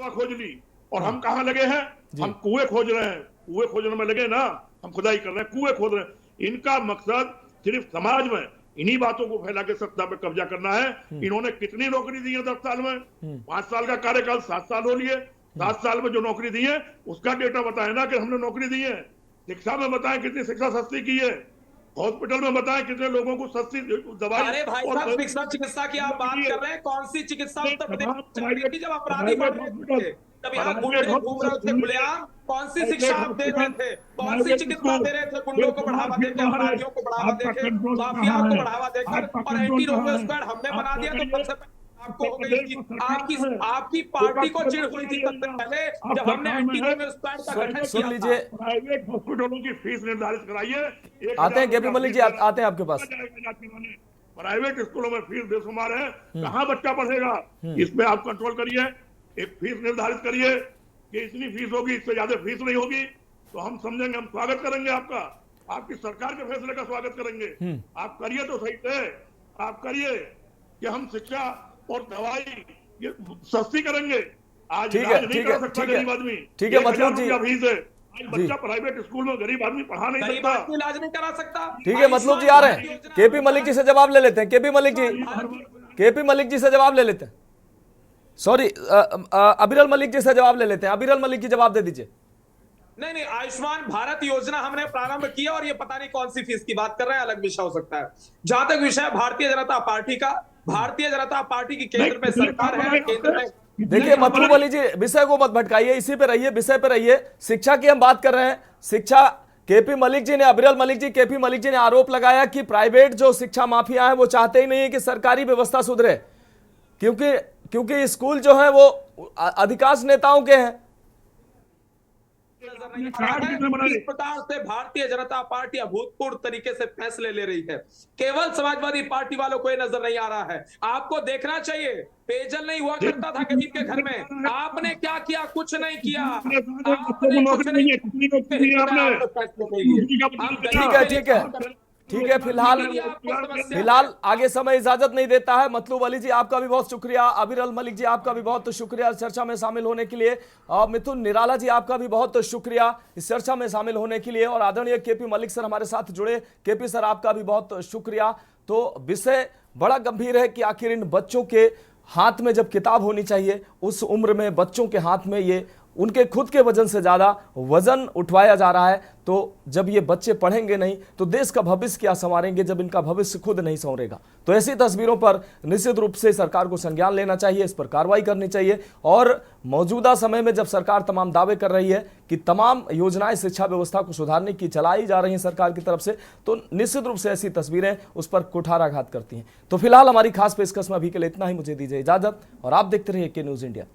खोज ली, और हम कहां लगे हैं? हम कुएं खोज रहे हैं। कुएं खोजने में लगे ना, हम खुदाई कर रहे हैं, कुएं खोद रहे हैं। इनका मकसद सिर्फ समाज में इन्हीं बातों को फैला के सत्ता पे कब्जा करना है। इन्होंने कितनी नौकरी दी है 10 साल में? 5 साल का कार्यकाल 7 साल हो लिए। 7 साल में जो नौकरी दी है उसका डेटा बताए ना कि हमने नौकरी दी है। शिक्षा में बताएं कितनी शिक्षा सस्ती की है, हॉस्पिटल में बताएं कितने लोगों को सस्ती दवाई। अरे भाई साहब, शिक्षा चिकित्सा की आप बात कर रहे हैं, कौन सी चिकित्सा उत्तर प्रदेश में? जब अपराधी बढ़ रहे थे तब यहाँ घूम रहे थे खुलेआम, कौन सी शिक्षा आप दे रहे थे? कौन सी चिकित्सा दे रहे थे? गुंडों को बढ़ावा देकर, अपराधियों को बढ़ावा देकर, माफियाओं को बढ़ावा देकर, और एंटी रोमियो स्क्वाड हमने बना दिया। तो सबसे आपको हो गई थी, आपकी पार्टी को चिढ़ हुई थी सबसे पहले जब हमने एंटी रोमियो स्क्वाड का गठन सुन लीजिए। प्राइवेट हॉस्पिटलों की फीस निर्धारित कराइए। आते हैं KP मलिक जी, आते हैं आपके पास। प्राइवेट स्कूलों में फीस बेशुमार है, कहाँ बच्चा पढ़ेगा? इसमें आप कंट्रोल करिए, एक फीस निर्धारित करिए कि इतनी फीस होगी, इससे ज्यादा फीस नहीं होगी, तो हम समझेंगे, हम स्वागत करेंगे आपका, आपकी सरकार के फैसले का स्वागत करेंगे। आप करिए तो सही थे, आप करिए कि हम शिक्षा और दवाई ये सस्ती करेंगे। आज ठीक है गरीब आदमी, ठीक है मतलब जी, फीस है, बच्चा प्राइवेट स्कूल में गरीब आदमी पढ़ा नहीं सकता, इलाज नहीं करा सकता। ठीक है मतलब जी, आ रहे हैं KP मलिक जी से जवाब ले लेते हैं। KP मलिक जी से जवाब ले लेते हैं। सॉरी, अबीरल मलिक जी से जवाब ले लेते हैं। अबीरल मलिक जी जवाब दे दीजिए। नहीं, आयुष्मान भारत योजना हमने प्रारंभ किया, और ये पता नहीं कौन सी फीस की बात कर रहे हैं, अलग विषय हो सकता है। जहां तक विषय भारतीय जनता पार्टी का, भारतीय जनता पार्टी की केंद्र में सरकार है, केंद्र में। देखिए मतलूब अली जी, विषय को मत भटकाइए, इसी पे रहिए, विषय पे रहिए। शिक्षा की हम बात कर रहे हैं। शिक्षा, KP मलिक जी ने, अबीरल मलिक जी, KP मलिक जी ने आरोप लगाया कि प्राइवेट जो शिक्षा माफिया है वो चाहते ही नहीं है कि सरकारी व्यवस्था सुधरे। क्योंकि स्कूल जो है वो अधिकांश नेताओं के हैं। नजर नहीं आ रहा है। इस प्रकार से भारतीय जनता पार्टी अभूतपूर्व तरीके से फैसले ले रही है। केवल समाजवादी पार्टी वालों को ये नजर नहीं आ रहा है। आपको देखना चाहिए, पेयजल नहीं हुआ करता था गरीब के घर में, आपने क्या किया? कुछ नहीं किया। आपने कुछ नहीं ठीक है। फिलहाल आगे समय इजाजत नहीं देता है। मतलूब अली जी आपका भी बहुत शुक्रिया, अबिरल मलिक जी आपका भी बहुत शुक्रिया इस चर्चा में शामिल होने के लिए, और मिथुन निराला जी आपका भी बहुत शुक्रिया इस चर्चा में शामिल होने के लिए, और आदरणीय केपी मलिक सर हमारे साथ जुड़े। केपी सर आपका भी बहुत शुक्रिया। तो विषय बड़ा गंभीर है कि आखिर इन बच्चों के हाथ में जब किताब होनी चाहिए, उस उम्र में बच्चों के हाथ में ये उनके खुद के वजन से ज्यादा वजन उठवाया जा रहा है। तो जब ये बच्चे पढ़ेंगे नहीं तो देश का भविष्य क्या संवारेंगे, जब इनका भविष्य खुद नहीं संवरेगा। तो ऐसी तस्वीरों पर निश्चित रूप से सरकार को संज्ञान लेना चाहिए, इस पर कार्रवाई करनी चाहिए। और मौजूदा समय में जब सरकार तमाम दावे कर रही है कि तमाम योजनाएं शिक्षा व्यवस्था को सुधारने की चलाई जा रही हैं सरकार की तरफ से, तो निश्चित रूप से ऐसी तस्वीरें उस पर कुठाराघात करती हैं। तो फिलहाल हमारी खास पेशकश में अभी के लिए इतना ही। मुझे दीजिए इजाजत और आप देखते रहिए के न्यूज इंडिया।